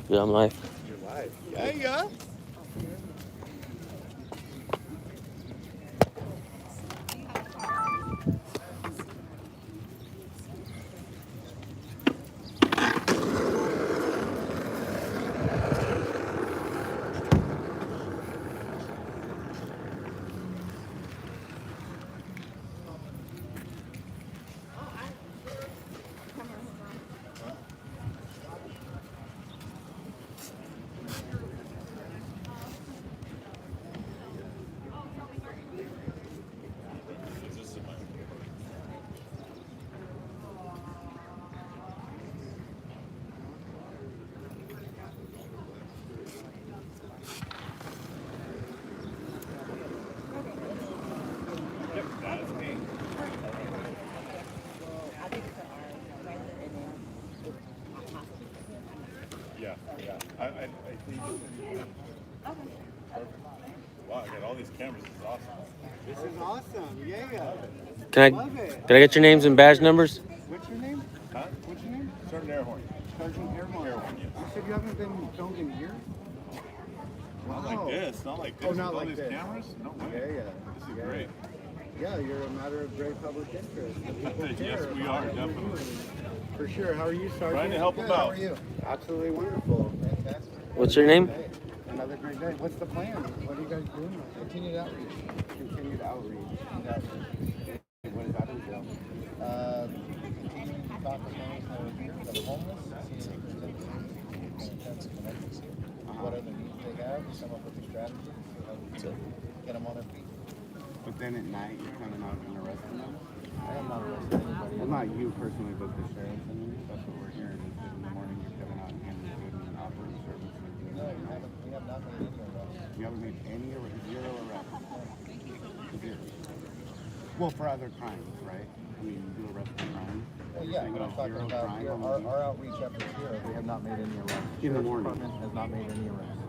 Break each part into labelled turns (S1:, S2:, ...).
S1: Yeah, I'm live.
S2: You're live. Yeah, yeah. Yeah, yeah. I think. Wow, I got all these cameras. This is awesome.
S3: This is awesome. Yeah.
S1: Can I
S3: Love it.
S1: can I get your names and badge numbers?
S3: What's your name?
S2: Huh?
S3: What's your name?
S2: Sergeant Airhorn.
S3: Sergeant Airborne.
S2: Airhorn, yes.
S3: You said you haven't been filmed in years?
S2: Not like this. Not like this.
S3: Oh, not
S2: With all
S3: like
S2: these
S3: this.
S2: cameras? No way.
S3: Yeah.
S2: This is
S3: Yeah.
S2: great.
S3: Yeah, you're a matter of great public interest. The people
S2: Yes,
S3: care
S2: we
S3: about
S2: are,
S3: what you're
S2: definitely.
S3: doing. For sure. How are you, Sergeant?
S2: Trying to help
S3: Good.
S2: them
S3: How
S2: out.
S3: are you? Absolutely wonderful. Fantastic.
S1: What's your name?
S3: Hey, another great day. What's the plan? What are you guys doing? Continued outreach. Continued outreach. What does that entail? Continuing to talk with those that are here, that are homeless, see if there's any sense of emergency, what other needs they have, come up with a strategy, how we can get them on their feet. But then at night, you're coming out and arresting them? I am not arresting anybody. Well, not you personally, but the sheriff. I mean, that's what we're hearing. Is that in the morning you're coming out and handling good and offering service. No, we have not made any arrests. You haven't made any arrests? Zero arrests? Zero. Well, for other crimes, right? I mean, you do arrest for crime. Well, yeah, but I'm talking about here, our outreach efforts here, we have not made any arrests. In the morning? Department has not made any arrests.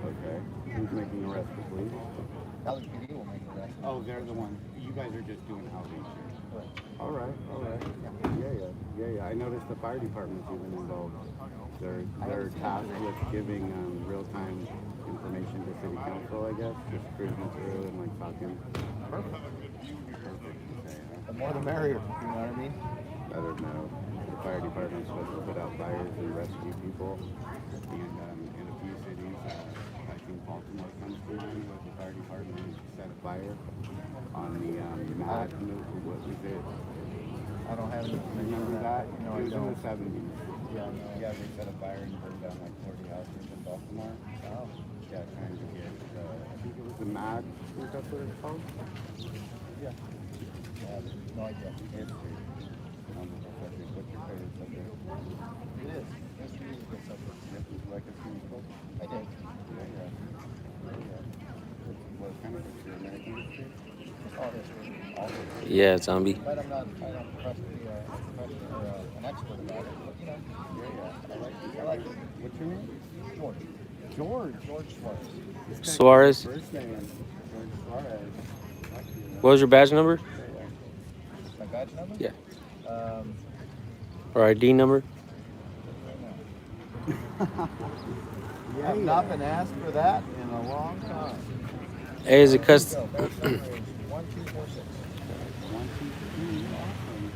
S3: Okay. Who's making arrests? The police? LAPD will make arrests. Oh, they're the ones. You guys are just doing outreach here. Correct. All right. Yeah. I noticed the fire department's even involved. They're tasked with giving real-time information to city council, I guess, just cruising through and like talking. Perfect. The more the merrier, you know what I mean? I don't know. The fire department's supposed to put out fires and rescue people. And in a few cities, I think Baltimore comes to mind with the fire department set a fire on the mat. What was it? I don't have any information. Remember that? No, it was in the 70s. Yeah, they set a fire and burned down like 40 houses in Baltimore. Oh. Yeah, trying to get, I think it was the MAD. Is that what it's called? Yeah. No idea. History. What's your favorite subject? It is. History is a good subject. Yes, would you like us to read? I did. Yeah. What kind of history? American history? All history. All history.
S1: Yeah, zombie.
S3: But I don't profess to be a professional or an expert about it. But, you know. Yeah. I like it. What's your name? George Suarez.
S1: Suarez.
S3: First name, George Suarez.
S1: What was your badge number?
S3: My badge number?
S1: Yeah. Or ID number?
S3: I've not been asked for that in a long time.
S1: Hey, is it custom?
S3: 1246. 123. Awesome.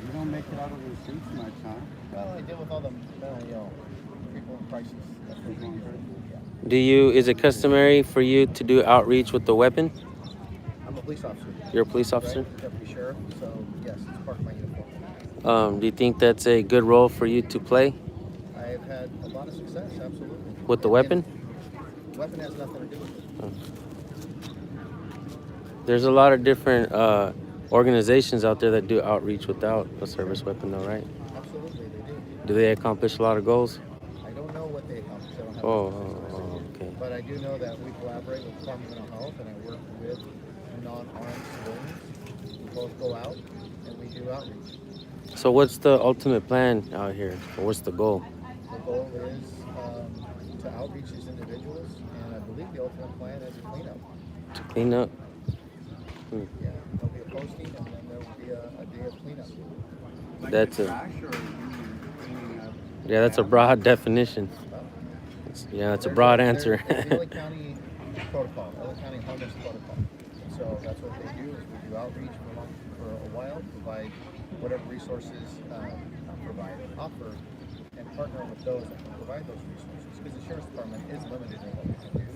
S3: You don't make it out of the streets much, huh? Well, I deal with all the mental, people in crisis. That's what we do.
S1: Is it customary for you to do outreach with the weapon?
S3: I'm a police officer.
S1: You're a police officer?
S3: Right? Deputy sheriff. So yes, it's part of my uniform.
S1: Do you think that's a good role for you to play
S3: I have had a lot of success, absolutely.
S1: with the weapon?
S3: The weapon has nothing to do with it.
S1: There's a lot of different organizations out there that do outreach without a service weapon, though, right?
S3: Absolutely, they do.
S1: Do they accomplish a lot of goals?
S3: I don't know what they accomplish. I don't have
S1: Okay.
S3: But I do know that we collaborate with Department of Mental Health, and I work with non-armed civilians. We both go out and we do outreach.
S1: So what's the ultimate plan out here? Or what's the goal?
S3: The goal is to outreach these individuals, and I believe the ultimate plan is a cleanup.
S1: To clean up?
S3: Yeah, there'll be a posting, and then there will be a day of cleanup.
S1: That's a broad definition. It's a broad answer.
S3: There's the LA County protocol, LA County homeless protocol. So that's what they do is we do outreach for a while, provide whatever resources offer, and partner with those that can provide those resources. Because the sheriff's department is limited in what we can do,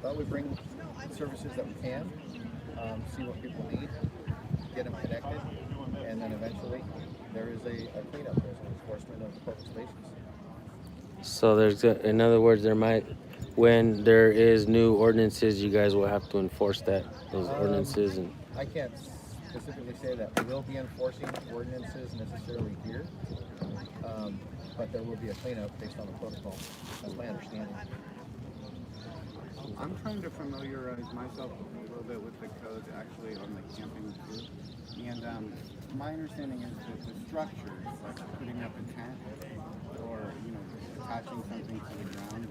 S3: but we bring services that we can, see what people need, get them connected, and then eventually there is a cleanup, there's an enforcement of the public spaces.
S1: So in other words, when there is new ordinances, you guys will have to enforce those ordinances. And
S3: I can't specifically say that we'll be enforcing ordinances necessarily here, but there will be a cleanup based on the protocol. That's my understanding.
S4: I'm trying to familiarize myself a little bit with the code actually on the camping too. And my understanding is that the structures, like putting up a tent or, attaching something to the ground,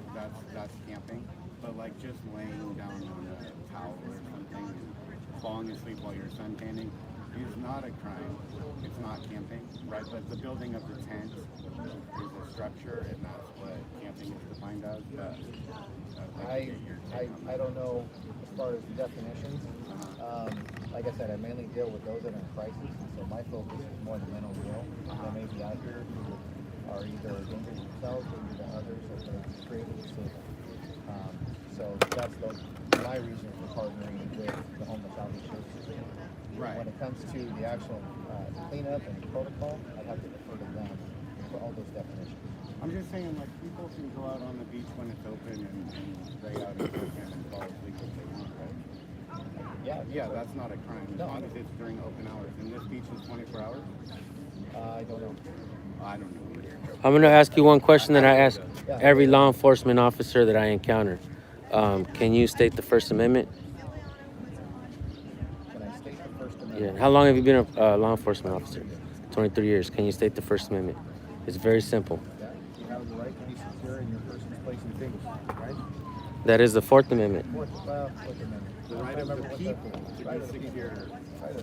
S4: that's camping. But like just laying down on a towel or something and falling asleep while you're suntanning is not a crime. It's not camping, right? But the building of the tent is a structure, and that's what camping is defined as. But
S3: I don't know as far as the definitions. Like I said, I mainly deal with those that are in crisis, so my focus is more the mentally ill that may be out here who are either dangerous themselves or to others or they're creating a system. So that's my reason for partnering with the homeless outreach services.
S4: Right.
S3: When it comes to the actual cleanup and protocol, I'd have to defer to them for all those definitions.
S4: I'm just saying, like, people can go out on the beach when it's open and lay out in the and fall asleep if they want, right? Yeah, that's not a crime as long as it's during open hours. And this beach is 24 hours?
S3: I don't know.
S4: I don't know.
S1: I'm going to ask you one question that I ask every law enforcement officer that I encounter. Can you state the First Amendment?
S3: Can I state the First Amendment?
S1: Yeah. How long have you been a law enforcement officer? 23 years. Can you state the First Amendment? It's very simple.
S3: Yeah. You have the right to be secure in your person's place and things, right?
S1: That is the Fourth Amendment.
S3: Fourth Amendment.
S4: The right of the people to be secure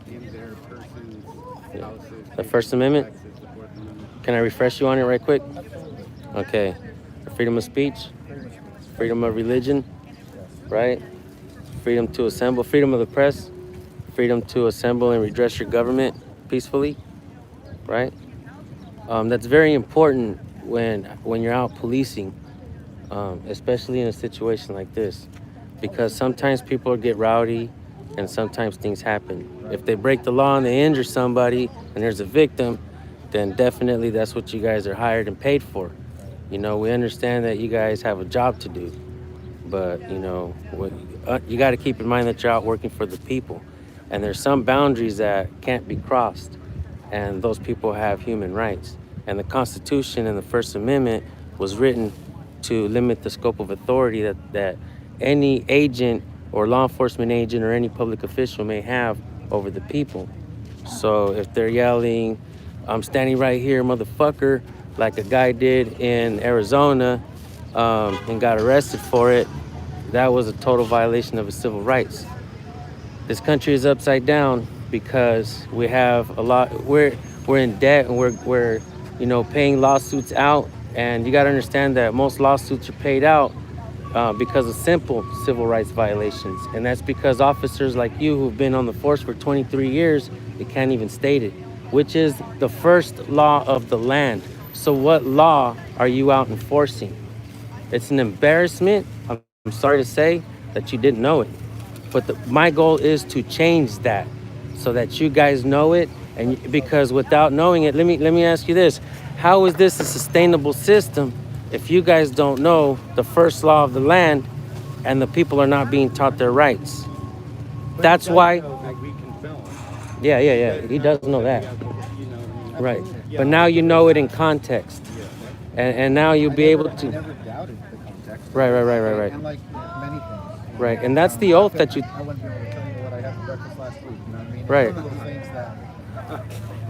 S4: in their persons, houses.
S1: The First Amendment?
S4: Is the Fourth Amendment.
S1: Can I refresh you on it right quick?
S3: Absolutely.
S1: Okay. Freedom of speech, freedom of religion, right? Freedom to assemble, freedom of the press, freedom to assemble and redress your government peacefully, right? That's very important when you're out policing, especially in a situation like this, because sometimes people get rowdy and sometimes things happen. If they break the law and they injure somebody and there's a victim, then definitely that's what you guys are hired and paid for. We understand that you guys have a job to do, but you got to keep in mind that you're out working for the people, and there's some boundaries that can't be crossed, and those people have human rights. And the Constitution and the First Amendment was written to limit the scope of authority that any agent or law enforcement agent or any public official may have over the people. So if they're yelling, "I'm standing right here, motherfucker," like a guy did in Arizona, and got arrested for it, that was a total violation of his civil rights. This country is upside down because we have we're in debt, and we're paying lawsuits out, and you got to understand that most lawsuits are paid out because of simple civil rights violations, and that's because officers like you who've been on the force for 23 years, you can't even state it, which is the first law of the land. So what law are you out enforcing? It's an embarrassment, I'm sorry to say, that you didn't know it. But my goal is to change that so that you guys know it. And because without knowing it, let me ask you this. How is this a sustainable system if you guys don't know the first law of the land and the people are not being taught their rights? That's why.
S4: Like we can film.
S1: Yeah. He does know that. Right. But now you know it in context. And now you'll be able to.
S3: I never doubted the context.
S1: Right.
S3: And like many things.
S1: Right. And that's the oath that you.
S3: I wouldn't be able to tell you what I had for breakfast last week. You know what I mean?
S1: Right.
S3: It's one of those things that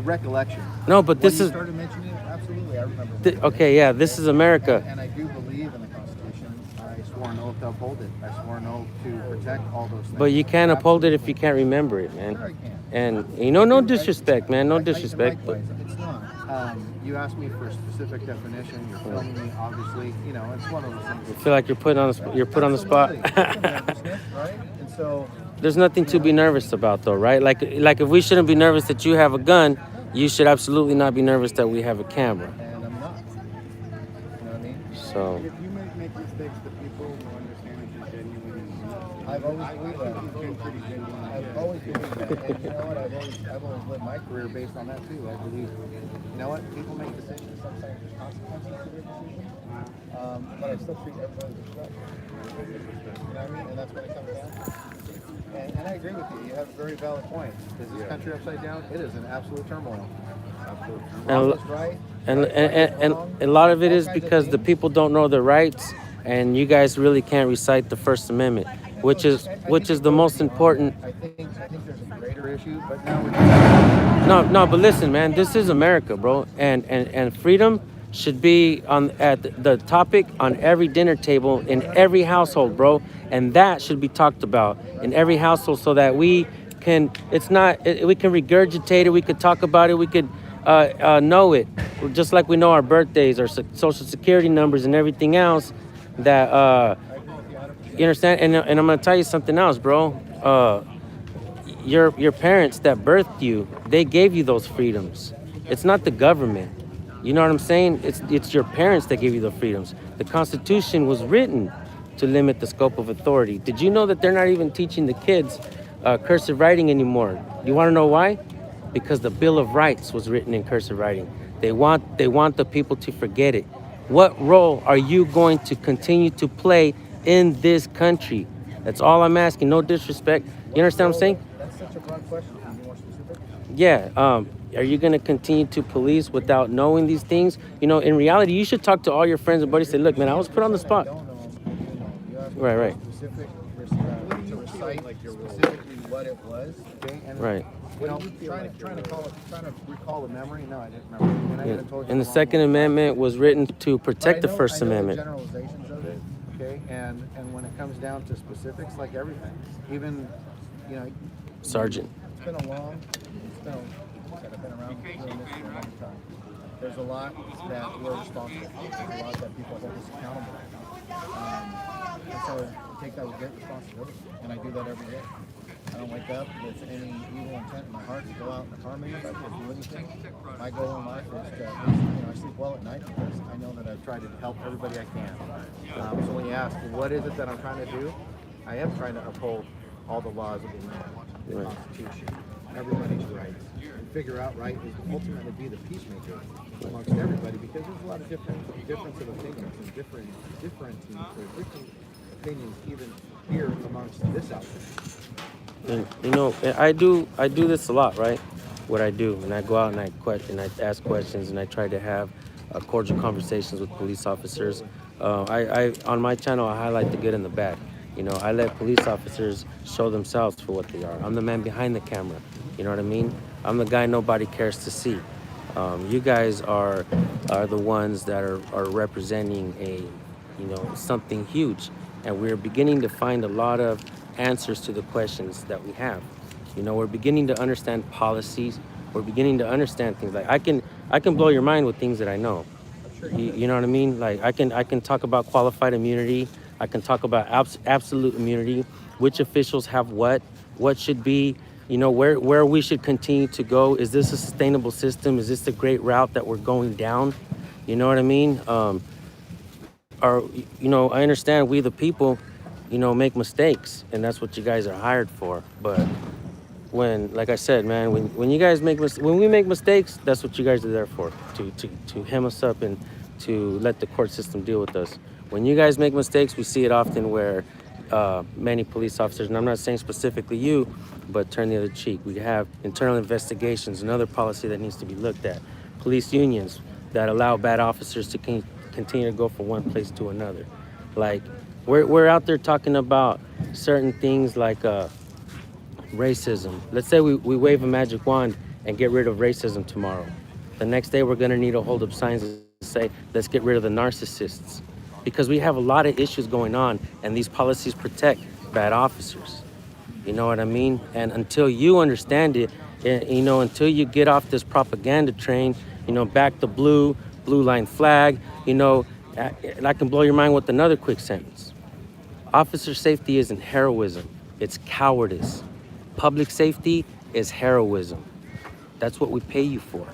S3: recollection.
S1: No, but this
S3: when
S1: is.
S3: you started mentioning it, absolutely, I remember.
S1: Okay, yeah, this is America.
S3: And I do believe in the Constitution. I swore an oath to uphold it. I swore an oath to protect all those things.
S1: But you can't uphold it if you can't remember it, man.
S3: Sure I can.
S1: And no disrespect, man, no disrespect. But
S3: Likewise, it's not. You asked me for a specific definition. You're filming me, obviously. You know, it's one of those things.
S1: You feel like you're put on the spot.
S3: Absolutely. It's a nervousness, right? And so,
S1: There's nothing to be nervous about, though, right? Like if we shouldn't be nervous that you have a gun, you should absolutely not be nervous that we have a camera.
S3: and I'm not. You know what I mean?
S1: So
S4: If you make mistakes, the people will understand that you're genuine.
S3: I've always believed that.
S4: You've been pretty genuine.
S3: I've always believed that. And you know what? I've always lived my career based on that too. I believe, you know what? People make decisions. Sometimes there's consequences to their decisions. But I still treat everybody with respect. You know what I mean? And that's what it comes down to. And I agree with you. You have a very valid point. Is this country upside down? It is in absolute turmoil.
S1: and,
S3: Wrong is right.
S1: and a lot of it is because the people don't know their rights, and you guys really can't recite the First Amendment, which is the most important.
S3: I think there's a greater issue, but now we're
S1: No, but listen, man, this is America, bro, and freedom should be at the topic on every dinner table in every household, bro, and that should be talked about in every household so that we can. We can regurgitate it. We could talk about it. We could know it, just like we know our birthdays, our social security numbers, and everything else. That you understand, and I'm gonna tell you something else, bro. Your parents that birthed you, they gave you those freedoms. It's not the government. You know what I'm saying? It's your parents that gave you the freedoms. The Constitution was written to limit the scope of authority. Did you know that they're not even teaching the kids cursive writing anymore? You want to know why? Because the Bill of Rights was written in cursive writing. They want the people to forget it. What role are you going to continue to play in this country? That's all I'm asking. No disrespect. You understand what I'm saying?
S3: That's such a broad question. Can you be more specific?
S1: Yeah. Are you going to continue to police without knowing these things? You know, in reality, you should talk to all your friends and buddies. Say, look, man, I was put on the spot.
S3: I don't know. I do know. You asked me
S1: Right.
S3: specific, to recite specifically what it was. Okay? And,
S1: Right.
S3: You know, trying to recall a memory. No, I didn't remember. And I even told you
S1: And the
S3: along
S1: Second
S3: way.
S1: Amendment was written to
S3: But
S1: protect the
S3: I know-
S1: First
S3: I know the
S1: Amendment.
S3: generalizations of it. Okay, and when it comes down to specifics, like everything, even you know,
S1: Sergeant.
S3: it's been a long. I've been around doing this for a long time. There's a lot that we're responsible for. There's a lot that people hold us accountable. And so I take that with great responsibility, and I do that every day. I don't wake up with any evil intent in my heart to go out and harm anybody or do anything. My goal in life is to, I sleep well at night because I know that I've tried to help everybody I can. So when you ask, what is it that I'm trying to do? I am trying to uphold all the laws of the land, the Constitution, everybody's rights, and figure out right is ultimately be the peacemaker amongst everybody because there's a lot of difference of opinions and different opinions even here amongst this outfit.
S1: And, you know, I do this a lot, right? What I do, and I go out and I ask questions, and I try to have cordial conversations with police officers. I on my channel, I highlight the good and the bad. You know, I let police officers show themselves for what they are. I'm the man behind the camera. You know what I mean? I'm the guy nobody cares to see. You guys are the ones that are representing something huge, and we're beginning to find a lot of answers to the questions that we have. You know, we're beginning to understand policies. We're beginning to understand things. Like I can blow your mind with things that I know. You know what I mean? Like I can talk about qualified immunity. I can talk about absolute immunity, which officials have what should be, you know, where we should continue to go. Is this a sustainable system? Is this the great route that we're going down? You know what I mean? I understand we the people, make mistakes, and that's what you guys are hired for. But like I said, man, when you guys when we make mistakes, that's what you guys are there for, to hem us up and to let the court system deal with us. When you guys make mistakes, we see it often where many police officers, and I'm not saying specifically you, but turn the other cheek. We have internal investigations, another policy that needs to be looked at. Police unions that allow bad officers to continue to go from one place to another. Like, we're out there talking about certain things like racism. Let's say we wave a magic wand and get rid of racism tomorrow. The next day we're gonna need to hold up signs that say, let's get rid of the narcissists. Because we have a lot of issues going on, and these policies protect bad officers. You know what I mean? And until you understand it, you know, until you get off this propaganda train, you know, back the blue line flag, you know, and I can blow your mind with another quick sentence. Officer safety isn't heroism, it's cowardice. Public safety is heroism. That's what we pay you for.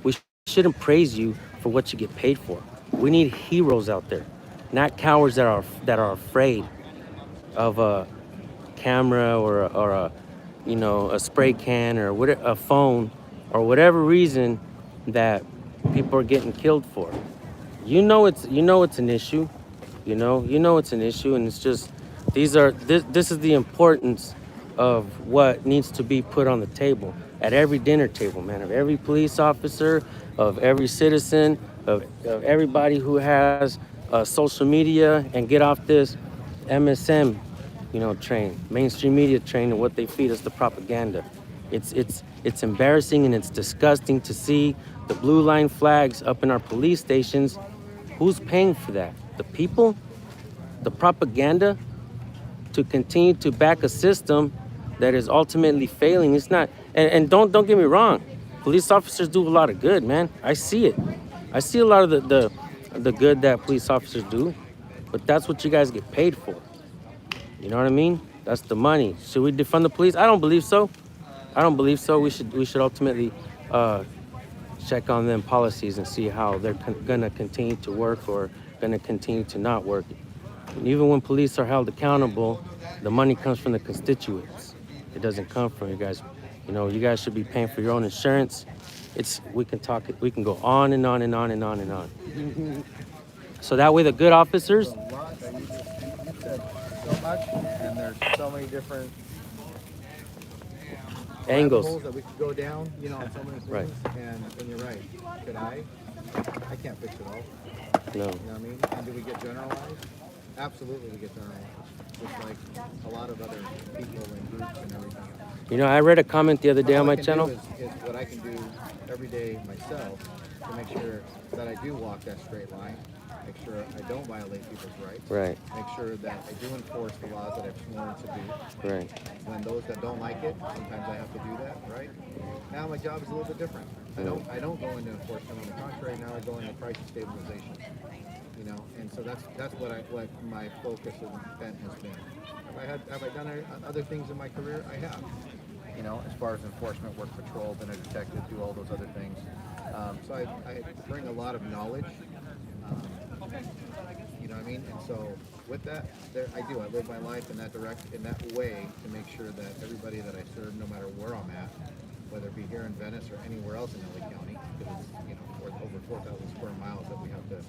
S1: We shouldn't praise you for what you get paid for. We need heroes out there, not cowards that are afraid of a camera or a, you know, a spray can or a phone or whatever reason that people are getting killed for. You know it's an issue. You know it's an issue, and it's just this is the importance of what needs to be put on the table at every dinner table, man, of every police officer, of every citizen, of everybody who has social media, and get off this MSM, you know, train, mainstream media train, and what they feed us, the propaganda. It's embarrassing and it's disgusting to see the blue line flags up in our police stations. Who's paying for that? The people? The propaganda to continue to back a system that is ultimately failing. It's not, and don't get me wrong, police officers do a lot of good, man. I see it. I see a lot of the good that police officers do, but that's what you guys get paid for. You know what I mean? That's the money. Should we defund the police? I don't believe so. I don't believe so. We should ultimately check on them policies and see how they're gonna continue to work or gonna continue to not work. And even when police are held accountable, the money comes from the constituents. It doesn't come from you guys. You know, you guys should be paying for your own insurance. We can go on and on and on and on and on. So that way the good officers,
S3: There's a lot that you said so much, and there's so many different
S1: angles.
S3: rabbit holes that we could go down, you know, on so many things.
S1: Right.
S3: And you're right. Could I? I can't fix it all.
S1: No.
S3: You know what I mean? And do we get generalized? Absolutely, we get generalized. Just like a lot of other people and groups and everything.
S1: You know, I read a comment the other day on
S3: All I
S1: my
S3: can
S1: channel.
S3: do is what I can do every day myself to make sure that I do walk that straight line. Make sure I don't violate people's rights.
S1: Right.
S3: Make sure that I do enforce the laws that I've sworn to do.
S1: Right.
S3: When those that don't like it, sometimes I have to do that, right? Now my job is a little bit different. I don't go into enforcement. On the contrary, now I go into crisis stabilization. You know, and so that's what my focus and intent has been. Have I done other things in my career? I have. You know, as far as enforcement, work patrol, been a detective, do all those other things. So I bring a lot of knowledge. You know what I mean? And so with that, I live my life in that way to make sure that everybody that I serve, no matter where I'm at, whether it be here in Venice or anywhere else in LA County, because it's, you know, over 4,000 square miles that we have to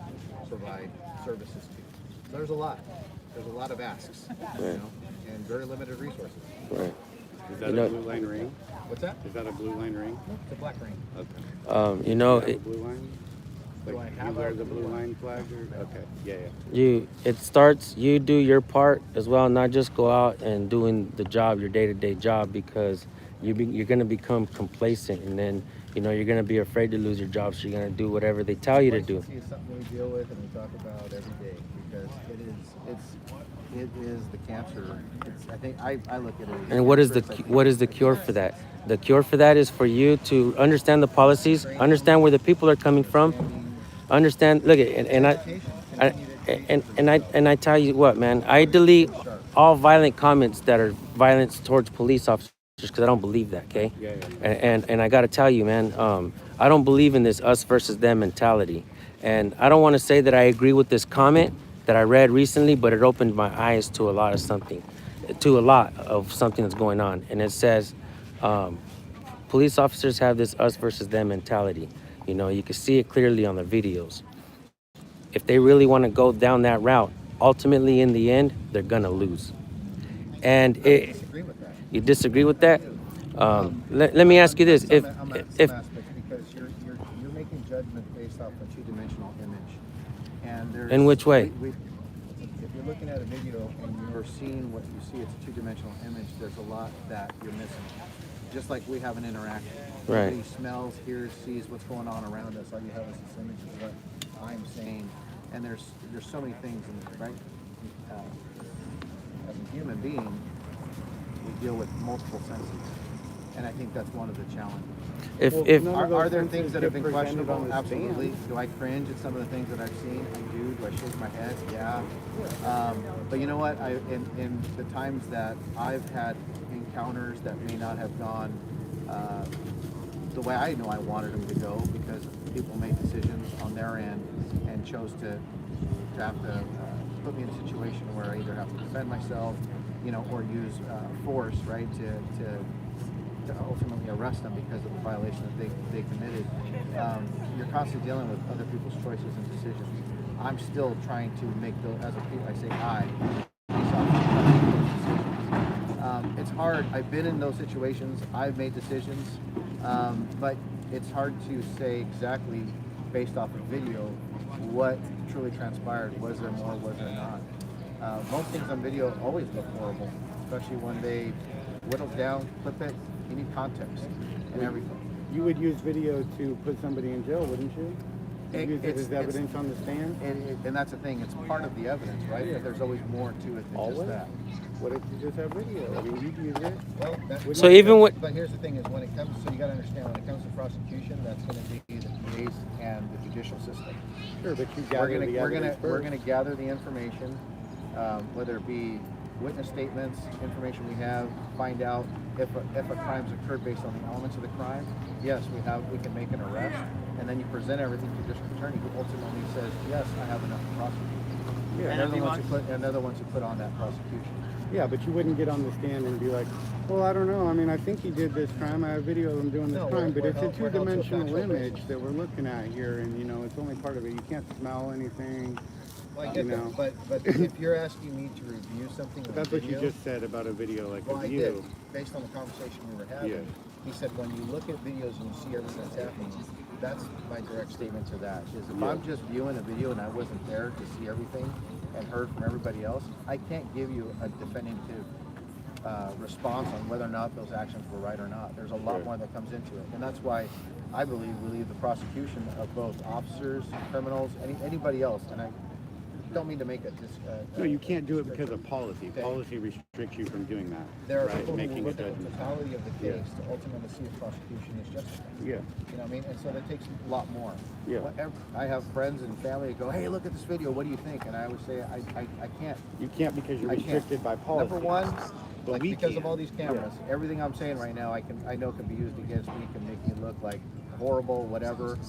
S3: provide services to. There's a lot. There's a lot of asks, you know, and very limited resources.
S1: Right.
S4: Is that
S1: You know-
S4: a blue line ring?
S3: What's that?
S4: Is that a blue line ring?
S3: No, it's a black ring.
S4: Okay.
S1: You know,
S4: The blue line?
S3: Do
S4: Like
S3: I have
S4: you wear
S3: a
S4: the
S3: blue
S4: blue
S3: line?
S4: line flag? Or, okay. Yeah.
S1: it starts, you do your part as well, not just go out and doing the job, your day-to-day job, because you're going to become complacent, and then, you know, you're going to be afraid to lose your job, so you're going to do whatever they tell you to do.
S3: Complacency is something we deal with and we talk about every day because it is the cancer. I think I look at it as
S1: And what is the cure for that? The cure for that is for you to understand the policies, understand where the people are coming from, understand. Look, and I tell you what, man, I delete all violent comments that are violence towards police officers because I don't believe that. Okay, and I got to tell you, man, I don't believe in this us versus them mentality, and I don't want to say that I agree with this comment that I read recently, but it opened my eyes to a lot of something that's going on, and it says. Police officers have this us versus them mentality. You know, you can see it clearly on the videos. If they really want to go down that route, ultimately in the end, they're gonna lose. And
S3: disagree with that.
S1: you disagree with that? Let me ask you this:
S3: Some
S1: if
S3: aspects, because you're making judgment based off a two-dimensional image, and there's
S1: In which way?
S3: If you're looking at a video and you're seeing what you see, it's a two-dimensional image. There's a lot that you're missing. Just like we have an interaction.
S1: Right.
S3: Everybody smells, hears, sees what's going on around us. All you have is this image of what I'm saying, and there's so many things in it, right? As a human being, we deal with multiple senses. And I think that's one of the challenges.
S1: If
S4: none of those
S3: Are there
S4: senses
S3: things that
S4: get
S3: have been
S4: presented
S3: questionable?
S4: on the
S3: Absolutely.
S4: stand.
S3: Do I cringe at some of the things that I've seen? I do. Do I shake my head? Yeah. But you know what? In the times that I've had encounters that may not have gone the way I know I wanted them to go, because people made decisions on their end and chose to have to put me in a situation where I either have to defend myself, or use force, right, to ultimately arrest them because of the violation that they committed. You're constantly dealing with other people's choices and decisions. I'm still trying to make those, as a people, I say I, police officer, trying to make those decisions. It's hard. I've been in those situations. I've made decisions, but it's hard to say exactly based off of video what truly transpired. Was there more? Was there not? Most things on video always look horrible, especially when they whittle down, clip it. You need context and everything.
S4: You would use video to put somebody in jail, wouldn't you? You'd use it as evidence on the stand?
S3: And that's the thing. It's part of the evidence, right?
S4: Yeah.
S3: But there's always more to it than
S4: Always?
S3: just that.
S4: What if you just have video? I mean, you'd use it.
S3: Well,
S1: So even what-
S3: But here's the thing: is when it comes, so you got to understand, when it comes to prosecution, that's going to be the police and the judicial system.
S4: Sure, but you
S3: We're
S4: gather
S3: gonna
S4: the
S3: we're
S4: evidence
S3: gonna we're
S4: first.
S3: gonna gather the information, whether it be witness statements, information we have, find out if a crime's occurred based on the elements of the crime. Yes, we can make an arrest, and then you present everything to the district attorney, who ultimately says, yes, I have enough to prosecute.
S4: Yeah.
S3: And they're the ones who put on that prosecution.
S4: Yeah, but you wouldn't get on the stand and be like, well, I don't know. I mean, I think he did this crime. I have video of him doing this
S3: No,
S4: crime, but
S3: we're
S4: it's a
S3: held to a
S4: two-dimensional
S3: factual
S4: image
S3: basis.
S4: that we're looking at here, and it's only part of it. You can't smell anything.
S3: Well, I get
S4: You know.
S3: that, but if you're asking me to review something on
S4: That's what you
S3: video,
S4: just said about a video like
S3: well,
S4: of
S3: I
S4: you.
S3: did, based on the conversation we were having.
S4: Yeah.
S3: He said, when you look at videos and you see everything that's happening, that's my direct statement to that. Is if
S4: Yeah.
S3: I'm just viewing a video and I wasn't there to see everything and heard from everybody else, I can't give you a definitive response on whether or not those actions were right or not. There's a lot
S4: Right.
S3: more that comes into it, and that's why I believe we leave the prosecution of both officers, criminals, anybody else. And I don't mean to make it
S4: No, you can't do it because of policy.
S3: Okay.
S4: Policy restricts you from doing that.
S3: there are
S4: right?
S3: people who
S4: Making
S3: will
S4: a
S3: look at the
S4: judgment.
S3: totality of the
S4: Yeah.
S3: case to ultimately see if prosecution is justified.
S4: Yeah.
S3: You know what I mean? And so that takes a lot more.
S4: Yeah.
S3: I have friends and family that go, hey, look at this video. What do you think? And I always say, I can't.
S4: You can't because you're
S3: I can't.
S4: restricted by policy.
S3: Number one,
S4: But
S3: like
S4: we
S3: because
S4: can.
S3: of all these cameras, everything I'm saying right now, I know can be used against me, can make me look like horrible, whatever.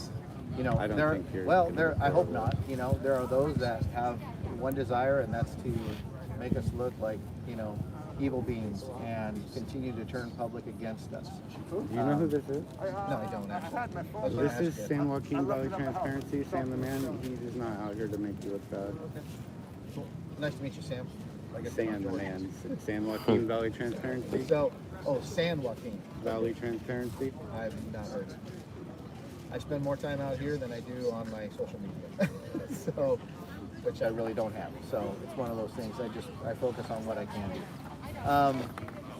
S4: I don't think you're
S3: well,
S4: gonna
S3: there.
S4: look
S3: I hope
S4: horrible.
S3: not. There are those that have one desire, and that's to make us look like evil beings and continue to turn public against us.
S4: Do you know who this is?
S3: No, I don't actually. I was gonna
S4: This
S3: ask
S4: is
S3: you.
S4: San Joaquin Valley Transparency. Sam the man. He's just not out here to make you look bad.
S3: Nice to meet you, Sam. I guess
S4: San the man. San Joaquin Valley Transparency.
S3: So, San Joaquin.
S4: Valley Transparency.
S3: I've not heard. I spend more time out here than I do on my social media, so, which I really don't have. So it's one of those things. I focus on what I can do.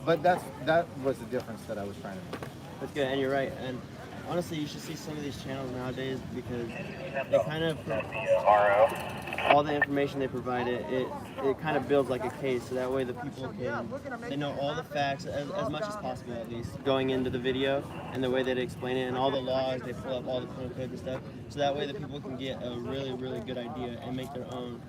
S3: But that was the difference that I was trying to make.
S5: That's good, and you're right. And honestly, you should see some of these channels nowadays because they kind of all the information they provide. It kind of builds like a case, so that way the people they know all the facts as much as possible, at least going into the video, and the way they explain it, and all the laws. They pull up all the penal codes and stuff, so that way the people can get a really good idea and make their own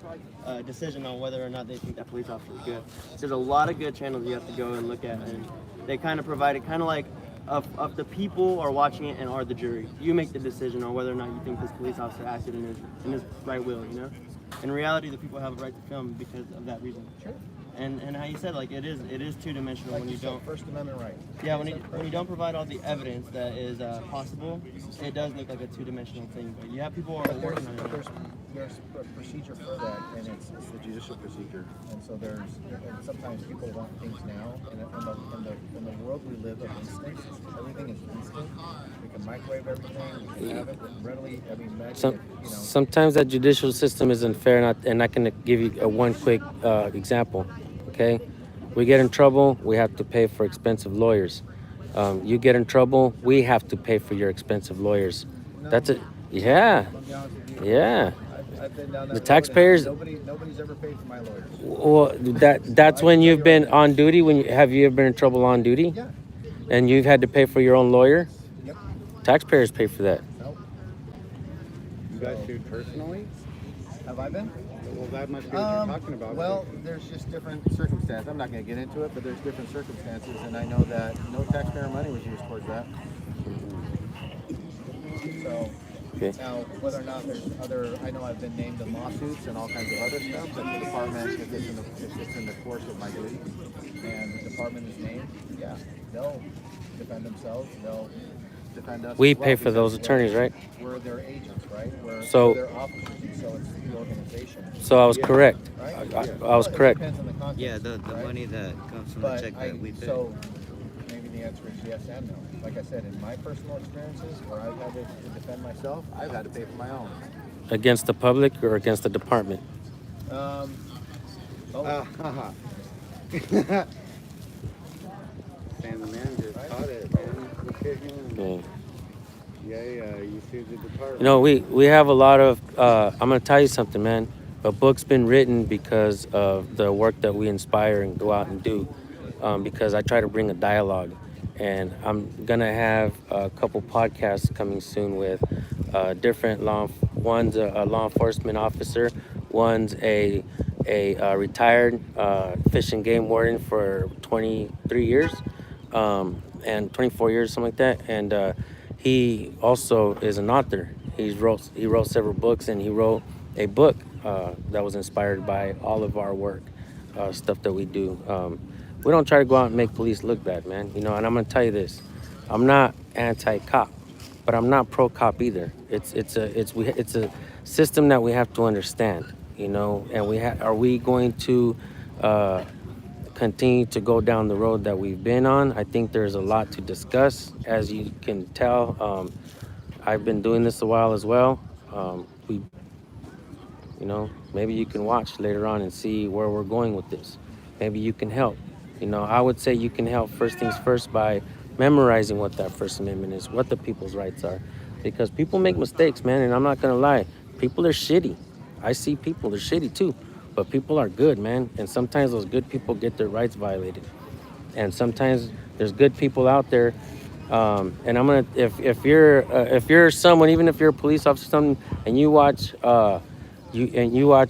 S5: decision on whether or not they think that police officer is good. There's a lot of good channels you have to go and look at, and they kind of provide it kind of like of the people are watching it and are the jury. You make the decision on whether or not you think this police officer acted in his right will, In reality, the people have a right to film because of that reason.
S3: Sure.
S5: And how you said, like, it is two-dimensional
S3: Like
S5: when you
S3: said,
S5: don't.
S3: First Amendment right.
S5: Yeah, when you don't provide all the evidence that is possible, it does look like a two-dimensional thing. But you have people who are
S3: But
S5: working on it.
S3: there's a procedure for that, and it's the judicial procedure. And so and sometimes people want things now. And in the world we live of instance, everything is instant. We can microwave everything. We can have it readily. I mean, imagine
S1: Sometimes that judicial system isn't fair, and I can give you one quick example. Okay, we get in trouble, we have to pay for expensive lawyers. You get in trouble, we have to pay for your expensive lawyers. That's it. Yeah,
S3: I'll be honest with you.
S1: yeah.
S3: I've been down that
S1: The
S3: road,
S1: taxpayers-
S3: and nobody's ever paid for my lawyers.
S1: Well, that's when you've been on duty. Have you ever been in trouble on duty?
S3: Yeah.
S1: And you've had to pay for your own lawyer?
S3: Yep.
S1: Taxpayers pay for that.
S3: Nope.
S4: You got sued personally?
S3: Have I been?
S4: Well, that must be what you're talking about.
S3: Well, there's just different circumstances. I'm not going to get into it, but there's different circumstances, and I know that no taxpayer money was used towards that. So,
S1: Okay.
S3: now, whether or not there's other, I know I've been named in lawsuits and all kinds of other stuff, but the department, if it's in the course of my duty, and the department is named, yeah, they'll defend themselves, they'll defend us.
S1: We
S3: as well,
S1: pay for those
S3: because
S1: attorneys, right?
S3: We're their agents, right?
S1: So-
S3: we're their officers, so it's the organization.
S1: So I was correct.
S3: Right?
S1: I was
S3: Well, it
S1: correct.
S3: depends on the context,
S6: Yeah, the
S3: right?
S6: money that comes from the
S3: But
S6: check that we pay.
S3: so maybe the answer is yes and no. Like I said, in my personal experiences where I've had to defend myself, I've had to pay for my own.
S1: Against the public or against the department?
S3: Oh,
S4: And the man just caught it, man. Look at him.
S1: Yeah.
S4: Yeah, you see the department.
S1: You know, we have a lot of, I'm going to tell you something, man. A book's been written because of the work that we inspire and go out and do. Because I try to bring a dialogue. And I'm going to have a couple podcasts coming soon with different one's a law enforcement officer, one's a retired fish and game warden for 23 years and 24 years, something like that. And he also is an author. He wrote several books, and he wrote a book that was inspired by all of our work, stuff that we do. We don't try to go out and make police look bad, man. You know, and I'm gonna tell you this: I'm not anti-cop, but I'm not pro-cop either. It's a system that we have to understand, you know. And are we going to continue to go down the road that we've been on? I think there's a lot to discuss. As you can tell, I've been doing this a while as well. You know, maybe you can watch later on and see where we're going with this. Maybe you can help. You know, I would say you can help first things first by memorizing what that First Amendment is, what the people's rights are. Because people make mistakes, man, and I'm not gonna lie. People are shitty. I see people, they're shitty too. But people are good, man. And sometimes those good people get their rights violated. And sometimes there's good people out there. And I'm gonna, if you're someone, even if you're a police officer or something, and you watch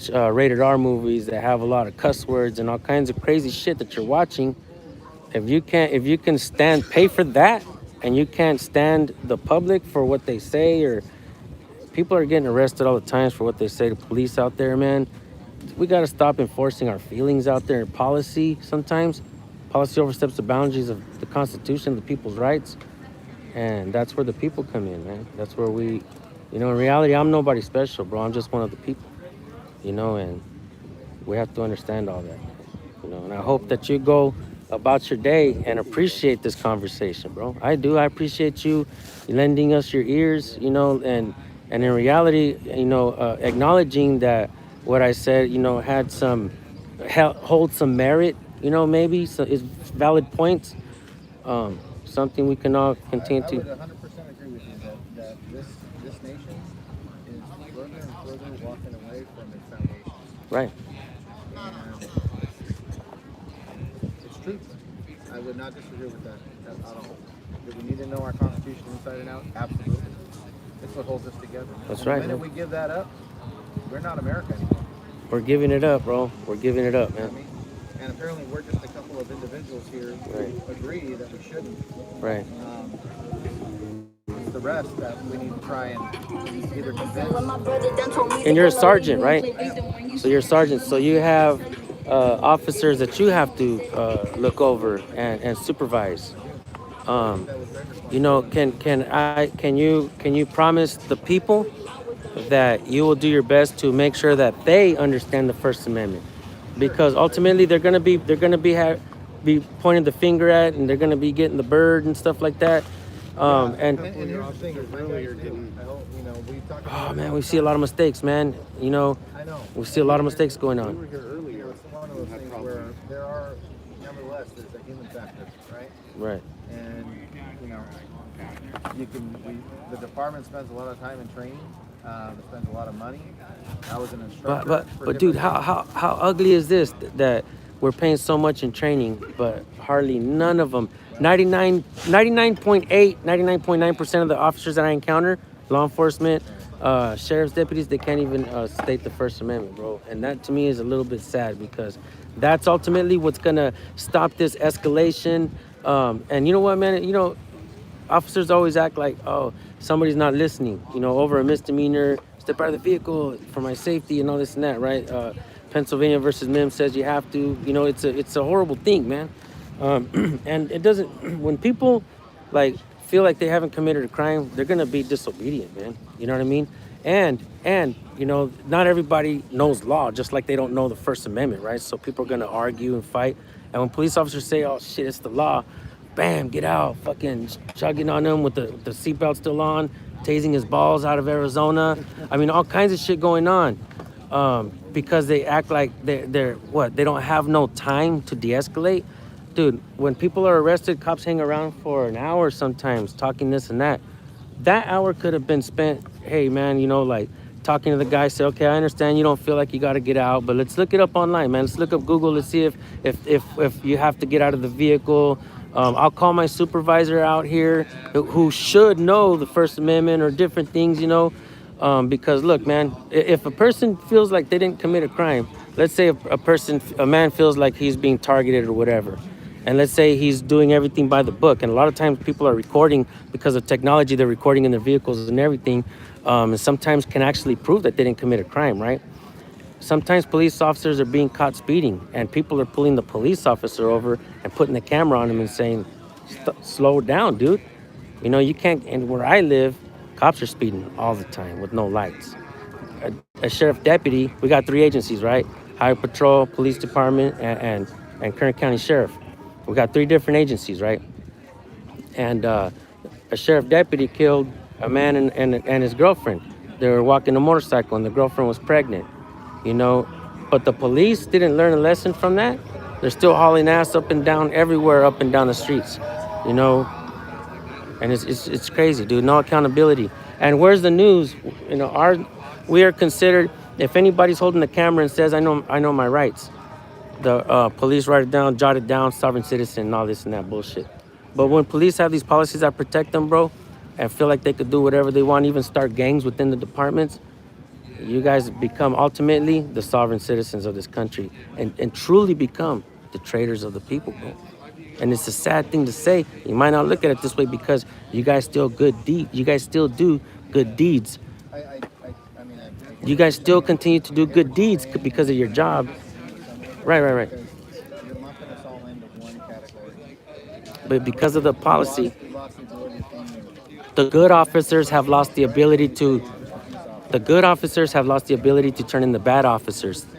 S1: rated R movies that have a lot of cuss words and all kinds of crazy shit that you're watching, if you can pay for that, and you can't stand the public for what they say, or people are getting arrested all the times for what they say to police out there, man. We got to stop enforcing our feelings out there. Policy oversteps the boundaries of the Constitution, the people's rights, and that's where the people come in, man. That's where we, you know, in reality, I'm nobody special, bro. I'm just one of the people, you know, and we have to understand all that, you know. And I hope that you go about your day and appreciate this conversation, bro. I do. I appreciate you lending us your ears, you know, and in reality, you know, acknowledging that what I said, you know, had hold some merit, you know, maybe so is valid points. Something we can all continue
S3: I
S1: to.
S3: would 100% agree with you that this nation is further and further walking away from its foundations.
S1: Right.
S3: And it's true. I would not disagree with that at all. Do we need to know our Constitution inside and out? Absolutely. It's what holds us together.
S1: That's
S3: and
S1: right,
S3: the minute
S1: man.
S3: we give that up, we're not America anymore.
S1: We're giving it up, bro. We're giving it up,
S3: You know what I
S1: man.
S3: mean? And apparently we're just a couple of individuals here who agree that we shouldn't.
S1: Right.
S3: It's the rest that we need to try and either convince.
S1: And you're a sergeant, right? So you're a sergeant. So you have officers that you have to look over and supervise. You know, can you promise the people that you will do your best to make sure that they understand the First Amendment? Because ultimately they're gonna be pointing the finger at, and they're gonna be getting the bird and stuff like that. And
S3: And here's the thing, is my guys too. I hope, you know, we talk about.
S1: oh man, we see a lot of mistakes, man. You know,
S3: I know.
S1: we see a lot of mistakes going
S3: We
S1: on.
S3: were here earlier. It's one of those things where there are, nevertheless, there's a human factor, right?
S1: Right.
S3: And you know, the department spends a lot of time in training. Spends a lot of money. I was an instructor.
S1: But dude, how ugly is this? That we're paying so much in training, but hardly none of them, 99.9% of the officers that I encounter, law enforcement, sheriff's deputies, they can't even state the First Amendment, bro. And that to me is a little bit sad because that's ultimately what's gonna stop this escalation. And you know what, man? You know, officers always act like, oh, somebody's not listening, you know, over a misdemeanor, step out of the vehicle for my safety and all this and that, right? Pennsylvania versus Mim says you have to, you know, it's a horrible thing, man. And it doesn't, when people like feel like they haven't committed a crime, they're gonna be disobedient, man. You know what I mean? And you know, not everybody knows law, just like they don't know the First Amendment, right? So people are gonna argue and fight. And when police officers say, oh shit, it's the law, bam, get out, fucking chugging on him with the seatbelt still on, tasing his balls out of Arizona. I mean, all kinds of shit going on. Because they act like they're what? They don't have no time to de-escalate. Dude, when people are arrested, cops hang around for an hour sometimes talking this and that. That hour could have been spent, hey man, you know, like talking to the guy, say, okay, I understand you don't feel like you got to get out, but let's look it up online, man. Let's look up Google. Let's see if you have to get out of the vehicle. I'll call my supervisor out here who should know the First Amendment or different things, you know. Because look, man, if a person feels like they didn't commit a crime, let's say a man feels like he's being targeted or whatever, and let's say he's doing everything by the book, and a lot of times people are recording because of technology, they're recording in their vehicles and everything, and sometimes can actually prove that they didn't commit a crime, right? Sometimes police officers are being caught speeding, and people are pulling the police officer over and putting the camera on him and saying, slow down, dude. You know, you can't, and where I live, cops are speeding all the time with no lights. A sheriff deputy, we got 3 agencies, right? Highway Patrol, Police Department, and Kern County Sheriff. We got 3 different agencies, right? And a sheriff deputy killed a man and his girlfriend. They were walking a motorcycle and the girlfriend was pregnant, you know? But the police didn't learn a lesson from that. They're still hauling ass up and down everywhere, up and down the streets, you know? And it's crazy, dude. No accountability. And where's the news? You know, we are considered, if anybody's holding the camera and says, I know my rights, the police write it down, jot it down, sovereign citizen, and all this and that bullshit. But when police have these policies that protect them, bro, and feel like they could do whatever they want, even start gangs within the departments, you guys become ultimately the sovereign citizens of this country and truly become the traitors of the people, bro. And it's a sad thing to say. You might not look at it this way because you guys still You guys still do good deeds. You guys still continue to do good deeds because of your job. Right.
S3: You're lumping us all into one category.
S1: But because of the policy,
S3: We lost the ability to think.
S1: the good officers have lost the ability to. The good officers have lost the ability to turn in the bad officers.
S3: No,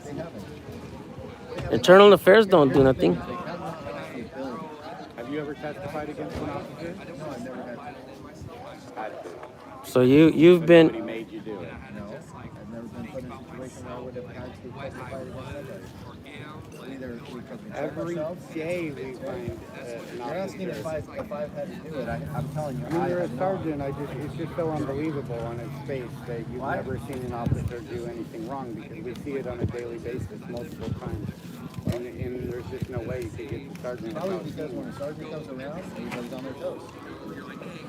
S3: they haven't.
S1: Internal affairs don't do nothing.
S4: Have you ever testified against an officer?
S3: No, I've never had to.
S4: Had to.
S1: So you've been.
S4: Somebody made you do it.
S3: No, I've never been put in a situation where I would have had to testify against somebody. Either because we check
S4: Every
S3: ourselves.
S4: day we find an
S3: You're asking if
S4: officer.
S3: I've had to do it. I'm telling you,
S4: When you're a
S3: have not.
S4: sergeant, it's just so unbelievable on its face that you've
S3: Why?
S4: never seen an officer do anything wrong because we see it on a daily basis multiple times. And there's just no way you could get the sergeant.
S3: Probably
S4: without
S3: because
S4: seeing
S3: when a
S4: it.
S3: sergeant comes around, everybody's on their toes,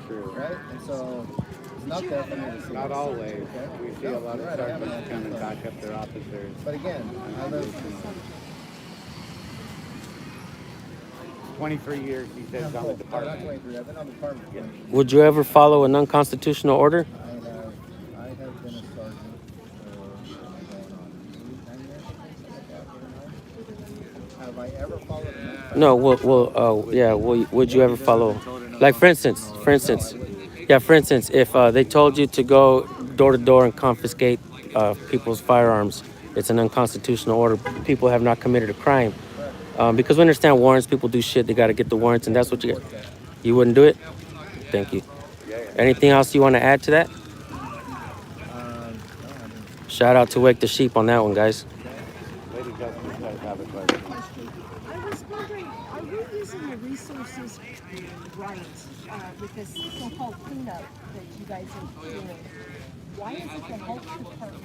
S4: True.
S3: right? And so it's not there for me to see.
S4: Not always.
S3: Okay?
S4: We see
S3: No,
S4: a lot of
S3: you're right, I haven't
S4: sergeants
S3: had
S4: come and
S3: to.
S4: back up their officers.
S3: But again, I live
S4: 23 years, he says, on the
S3: not
S4: department.
S3: 23. I've been on the department for 20 years.
S1: Would you ever follow an unconstitutional order?
S3: I have been a sergeant for going on 9 years. Have I ever followed an
S1: No. Would you ever follow? Like for instance, if they told you to go door to door and confiscate people's firearms, it's an unconstitutional order. People have not committed a crime. Because we understand warrants, people do shit, they got to get the warrants, and that's what you get. You wouldn't do it? Thank you. Anything else you want to add to that? Shout out to Wake the Sheep on that one, guys.
S4: Lady Justice does have a question.
S6: I was wondering, are we using the resources right with this so-called cleanup that you guys are doing, why is it the health department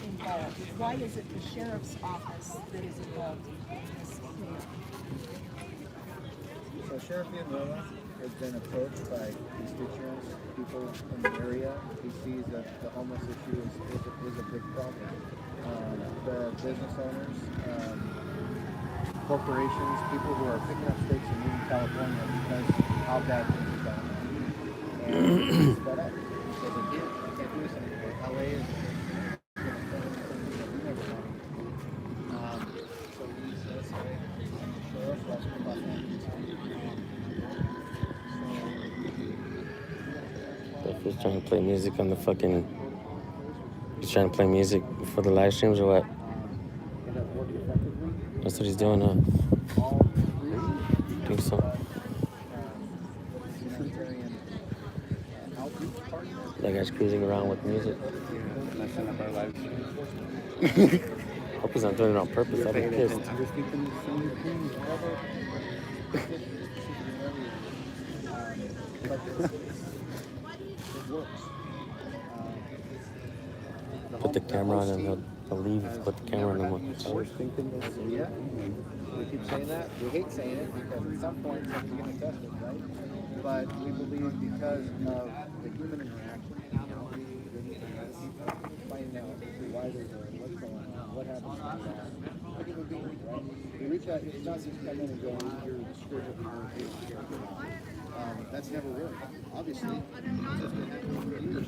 S6: involved? Why is it the sheriff's office that is involved in this cleanup?
S3: So Sheriff Villanueva has been approached by constituents, people in the area. He sees that the homeless issue is a big problem. The business owners, corporations, people who are picking up stakes and moving to California because how bad things are going. And he's fed up. He says, I can't do this anymore. LA is so he says, hey, Sheriff, let's move on.
S1: If he's trying to play music on the fucking... He's trying to play music for the live streams or what? That's what he's doing, huh? I think so. That guy's cruising around with music. Hope he's not doing it on purpose. I'd be pissed. Put the camera on and he'll leave if you put the camera on him.
S3: Yeah, we keep saying that. We hate saying it because at some point something's going to test us, right? But we believe because of the human interaction, finding out why they're doing, what's going on, what happens to that. Like human beings, right? We reach out, it's not just come in and go, you're the spiritual communication. That's never worked. Obviously, it's just been happening for years.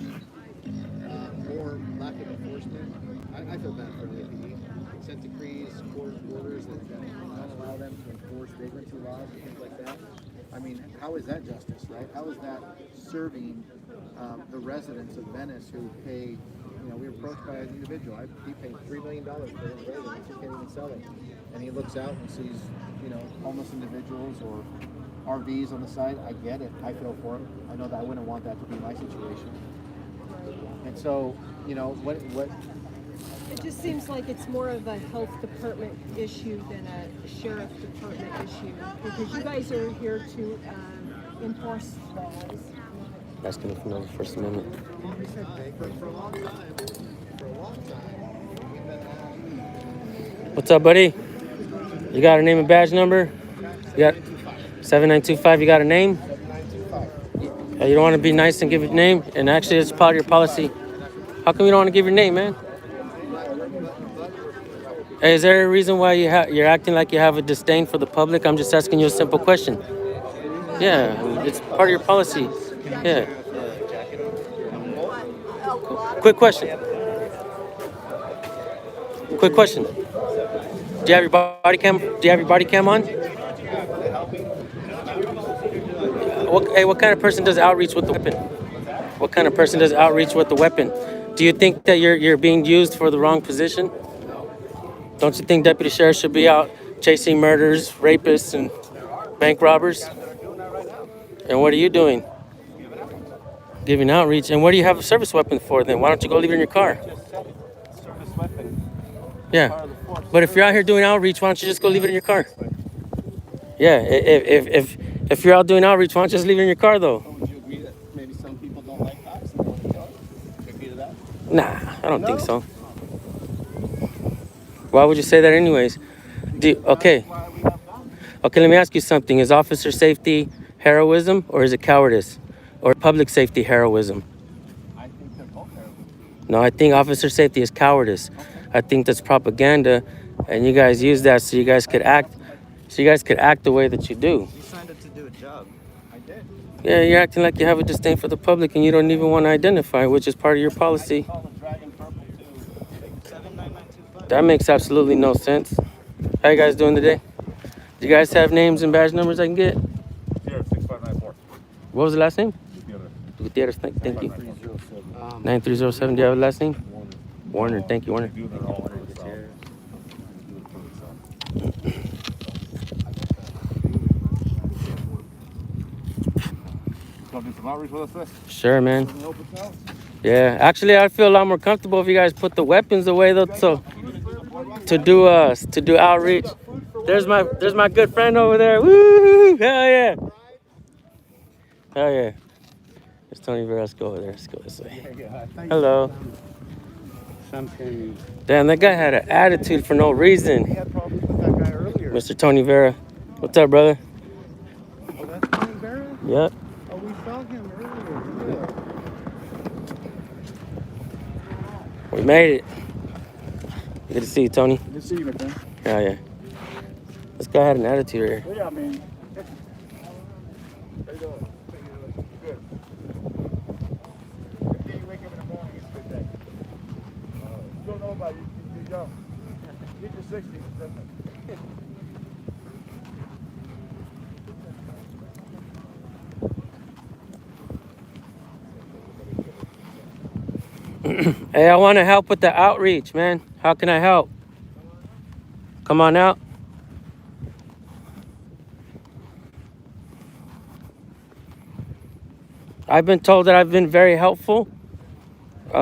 S3: Or lack of enforcement. I feel bad for the LAPD. Consent decrees, court orders that don't allow them to enforce vagrancy laws and things like that. I mean, how is that justice, right? How is that serving the residents of Venice who pay, we were approached by an individual. He paid $3 million for his residence. He can't even sell it. And he looks out and sees, homeless individuals or RVs on the side. I get it. I feel for him. I know that I wouldn't want that to be my situation. And so, what
S6: It just seems like it's more of a health department issue than a sheriff department issue, because you guys are here to enforce laws.
S1: Asking if you know the First Amendment.
S3: for a long time,
S1: What's up, buddy? You got a name and badge number? You got 7925. You got a name? You don't want to be nice and give your name? And actually, it's part of your policy. How come you don't want to give your name, man? Hey, is there a reason why you're acting like you have a disdain for the public? I'm just asking you a simple question. Yeah, it's part of your policy. Yeah. Quick question. Do you have your body cam? On? What kind of person does outreach with the weapon? What kind of person does outreach with the weapon? Do you think that you're being used for the wrong position? Don't you think deputy sheriffs should be out chasing murderers, rapists, and bank robbers? And what are you doing? Giving outreach. And what do you have a service weapon for then? Why don't you go leave it in your car?
S4: Service weapon.
S1: Yeah. But if you're out here doing outreach, why don't you just go leave it in your car? Yeah. If you're out doing outreach, why don't you just leave it in your car though?
S4: Would you agree that maybe some people don't like cops and they want to kill us? Would you agree to that?
S1: Nah, I don't think so. Why would you say that anyways? Okay, let me ask you something. Is officer safety heroism or is it cowardice? Or public safety heroism?
S4: I think they're both heroism.
S1: No, I think officer safety is cowardice. I think that's propaganda, and you guys use that so you guys could act the way that you do.
S5: You signed up to do a job.
S4: I did.
S1: Yeah, you're acting like you have a disdain for the public and you don't even want to identify, which is part of your policy.
S4: Call the Dragon Purple too.
S5: 79925.
S1: That makes absolutely no sense. How you guys doing today? Do you guys have names and badge numbers I can get?
S2: 6594.
S1: What was the last name?
S2: Gutierrez.
S1: Gutierrez, thank you. 9307, do you have a last name? Warner, thank you, Warner.
S2: Do that all for itself. Gonna do some outreach with us today?
S1: Sure, man.
S2: In the open house?
S1: Yeah, actually, I'd feel a lot more comfortable if you guys put the weapons away, though, so to do outreach. There's my good friend over there. Woo! Hell yeah! Hell yeah! There's Tony Vera. Let's go over there. Let's go this way.
S3: I thought you
S1: Hello.
S3: said something.
S1: Damn, that guy had an attitude for no
S3: He
S1: reason.
S3: had problems with that guy earlier.
S1: Mr. Tony Vera. What's up, brother?
S3: Oh, that's Tony Barrett?
S1: Yep.
S3: Oh, we saw him earlier.
S1: We made it. Good to see you, Tony.
S2: Good to see you, my friend.
S1: Yeah, yeah. This guy had an attitude here.
S2: Well, yeah, I mean. How you doing? Good. If you wake up in the morning, it's a good day. You don't know about you. You're young. Get your 60s, it's different.
S1: Hey, I want to help with the outreach, man. How can I help? Come on out. I've been told that I've been very helpful.
S3: You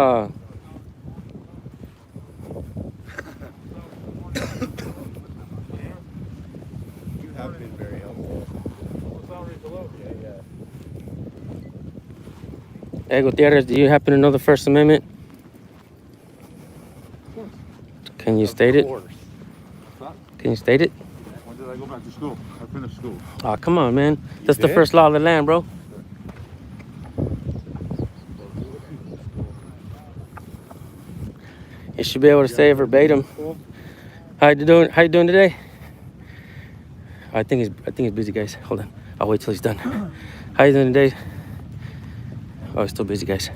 S3: have been very helpful.
S1: Hey, Gutierrez, do you happen to know the First Amendment? Can you state it? Can you state it?
S2: When did I go back to school? I finished school.
S1: Oh, come on, man. That's the
S3: did?
S1: first law of the land, bro. You should be able to say it verbatim. How you doing? How you doing today? I think he's busy, guys. Hold on. I'll wait till he's done. How you doing today? Oh, he's still busy, guys.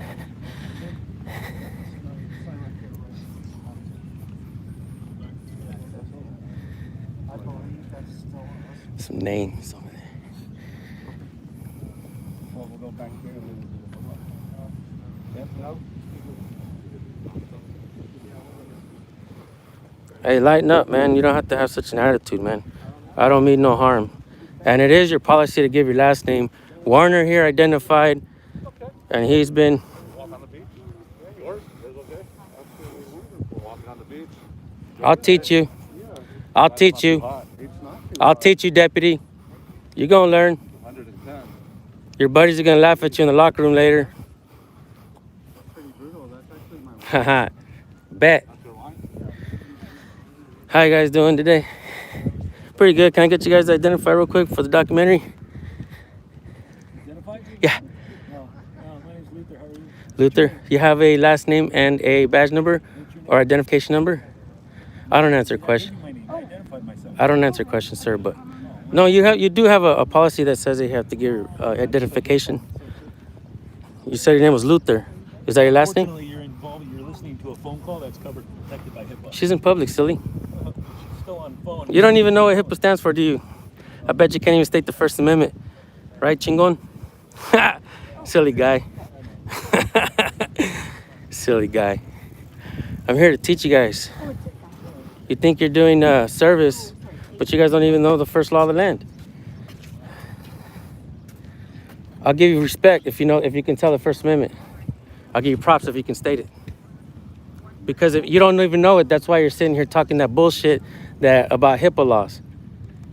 S1: Some names over there.
S3: Well, we'll go back there. Yep, no.
S1: Hey, lighten up, man. You don't have to have such an attitude, man. I don't mean no harm. And it is your policy to give your last name. Warner here identified, and he's been...
S2: Walk on the beach? Yours? Is okay? Absolutely wonderful. Walking on the beach.
S1: I'll teach you. I'll teach you.
S2: Hot.
S3: It's not too
S1: I'll teach you, deputy. You're going to learn.
S2: 110.
S1: Your buddies are going to laugh at you in the locker room later.
S3: pretty brutal. That's actually my
S1: Haha. Bet.
S2: That's your line?
S1: How you guys doing today? Pretty good. Can I get you guys to identify real quick for the documentary?
S7: Identified?
S1: Yeah.
S7: No. My name's Luther. How are you?
S1: Luther, you have a last name and a badge number or identification number? I don't answer questions.
S7: My name. I identified myself.
S1: I don't answer questions, sir, but no, you do have a policy that says that you have to give identification. You said your name was Luther. Is that your last name?
S7: Unfortunately, you're listening to a phone call that's protected by HIPAA.
S1: She's in public, silly.
S7: She's still on phone.
S1: You don't even know what HIPAA stands for, do you? I bet you can't even state the First Amendment. Right, Chingon? Silly guy. Silly guy. I'm here to teach you guys. You think you're doing service, but you guys don't even know the first law of the land. I'll give you respect if you can tell the First Amendment. I'll give you props if you can state it. Because if you don't even know it, that's why you're sitting here talking that bullshit about HIPAA laws.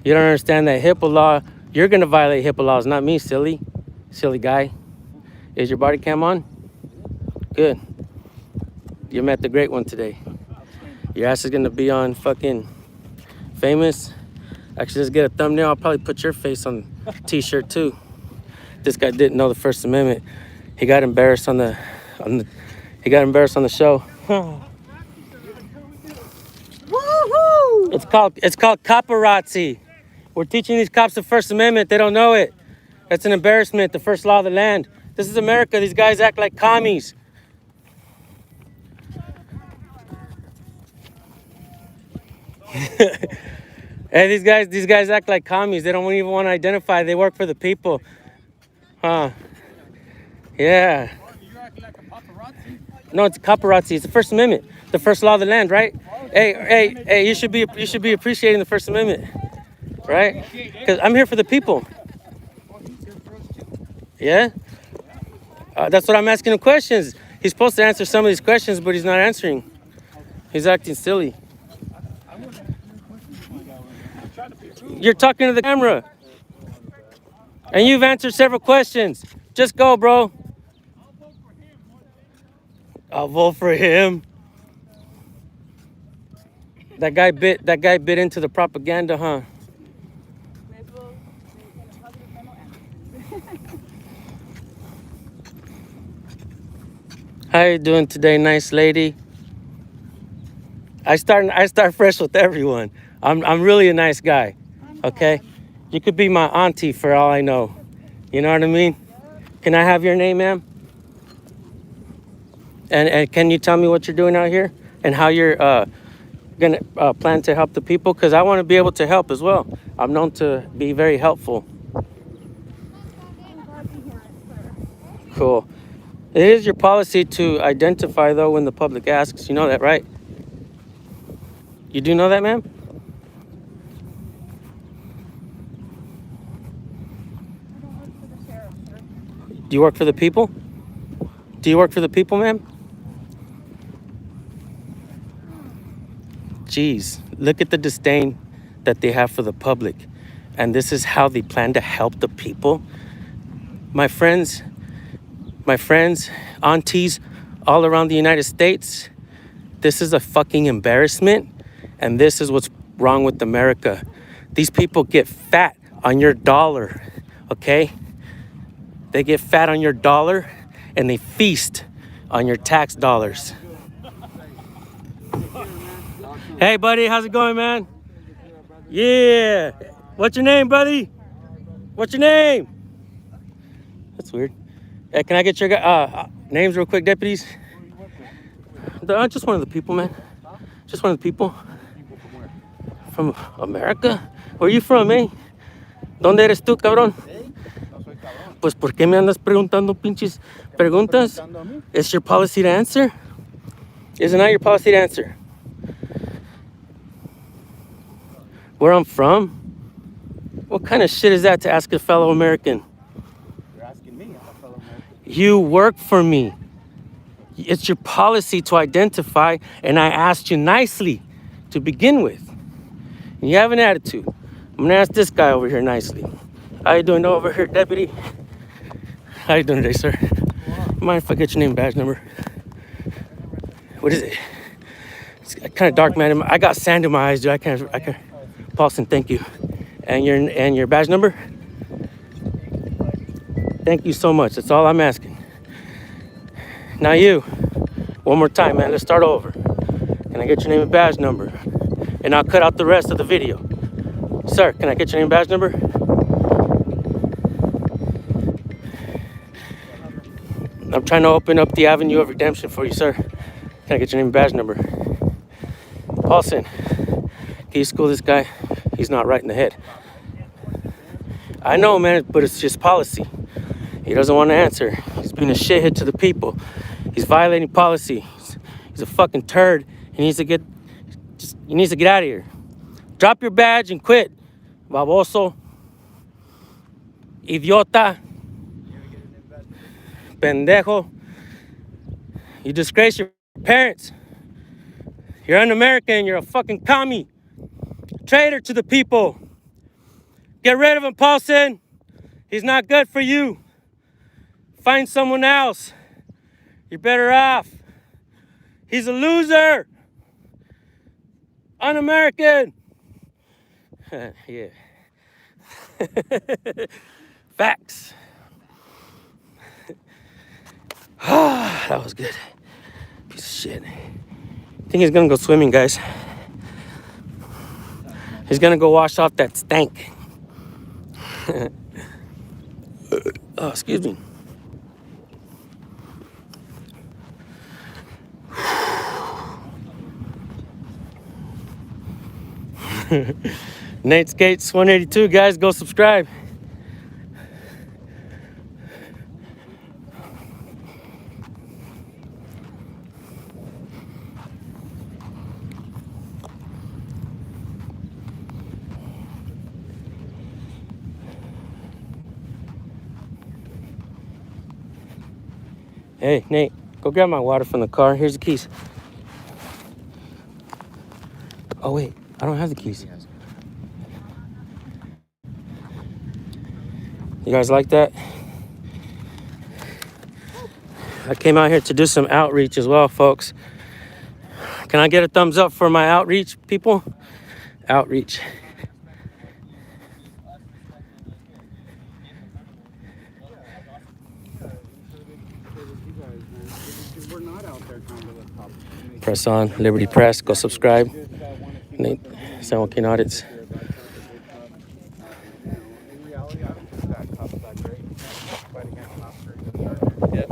S1: You don't understand that HIPAA law, you're gonna violate HIPAA laws, not me, silly guy. Is your body cam on? Good. You met the great one today. Your ass is gonna be on fucking Famous. Actually, let's get a thumbnail. I'll probably put your face on t-shirt too. This guy didn't know the First Amendment. He got embarrassed on the show. It's called paparazzi. We're teaching these cops the First Amendment. They don't know it. That's an embarrassment. The first law of the land. This is America. These guys act like commies. Hey, these guys act like commies. They don't even want to identify. They work for the people. Huh? Yeah.
S7: You're acting like a paparazzi?
S1: No, it's paparazzi. It's the First Amendment. The first law of the land, right? Hey, you should be appreciating the First Amendment. Right? Because I'm here for the people. Yeah? That's what I'm asking him questions. He's supposed to answer some of these questions, but he's not answering. He's acting silly. You're talking to the camera. And you've answered several questions. Just go, bro. I'll vote for him. That guy bit into the propaganda, huh? How you doing today, nice lady? I start fresh with everyone. I'm really a nice guy. Okay? You could be my auntie for all I know. You know what I mean? Can I have your name, ma'am? And can you tell me what you're doing out here and how you're gonna plan to help the people? Because I want to be able to help as well. I'm known to be very helpful. Cool. It is your policy to identify though when the public asks. You know that, right? You do know that, ma'am? Do you work for the people? Do you work for the people, ma'am? Jeez, look at the disdain that they have for the public. And this is how they plan to help the people. My friends, aunties all around the United States, this is a fucking embarrassment. And this is what's wrong with America. These people get fat on your dollar, okay? They get fat on your dollar and they feast on your tax dollars. Hey, buddy, how's it going, man? Yeah. What's your name, buddy? What's your name? That's weird. Hey, can I get your names real quick, deputies? Just one of the people, man. Just one of the people. From America? Where are you from, eh? ¿Dónde eres tú, cabrón? Pues, ¿por qué me andas preguntando pinches preguntas? It's your policy to answer? Is it not your policy to answer? Where I'm from? What kind of shit is that to ask a fellow American?
S4: You're asking me, I'm a fellow American.
S1: You work for me. It's your policy to identify, and I asked you nicely to begin with. And you have an attitude. I'm gonna ask this guy over here nicely. How you doing over here, deputy? How you doing today, sir? Mind if I get your name and badge number? What is it? It's kind of dark, man. I got sand in my eyes, dude. I can't. Paulson, thank you. And your badge number? Thank you so much. That's all I'm asking. Now you, one more time, man. Let's start over. Can I get your name and badge number? And I'll cut out the rest of the video. Sir, can I get your name and badge number? I'm trying to open up the avenue of redemption for you, sir. Can I get your name and badge number? Paulson, can you school this guy? He's not right in the head. I know, man, but it's just policy. He doesn't want to answer. He's being a shithead to the people. He's violating policy. He's a fucking turd. He needs to get out of here. Drop your badge and quit. Baboso. Idiota. Pendejo. You disgrace your parents. You're un-American. You're a fucking commie. Traitor to the people. Get rid of him, Paulson. He's not good for you. Find someone else. You're better off. He's a loser. Un-American. Yeah. Facts. That was good. Piece of shit. I think he's gonna go swimming, guys. He's gonna go wash off that stank. Oh, excuse me. Nate Skates 182, guys, go subscribe. Hey, Nate, go grab my water from the car. Here's the keys. Oh, wait, I don't have the keys. You guys like that? I came out here to do some outreach as well, folks. Can I get a thumbs up for my outreach, people? Outreach.
S4: We're not out there trying to lift up.
S1: Press on, Liberty Press. Go subscribe. Nate, San Joaquin Audits.
S4: In reality, I don't think that cup's that great. Fight against an operator.
S1: Yep.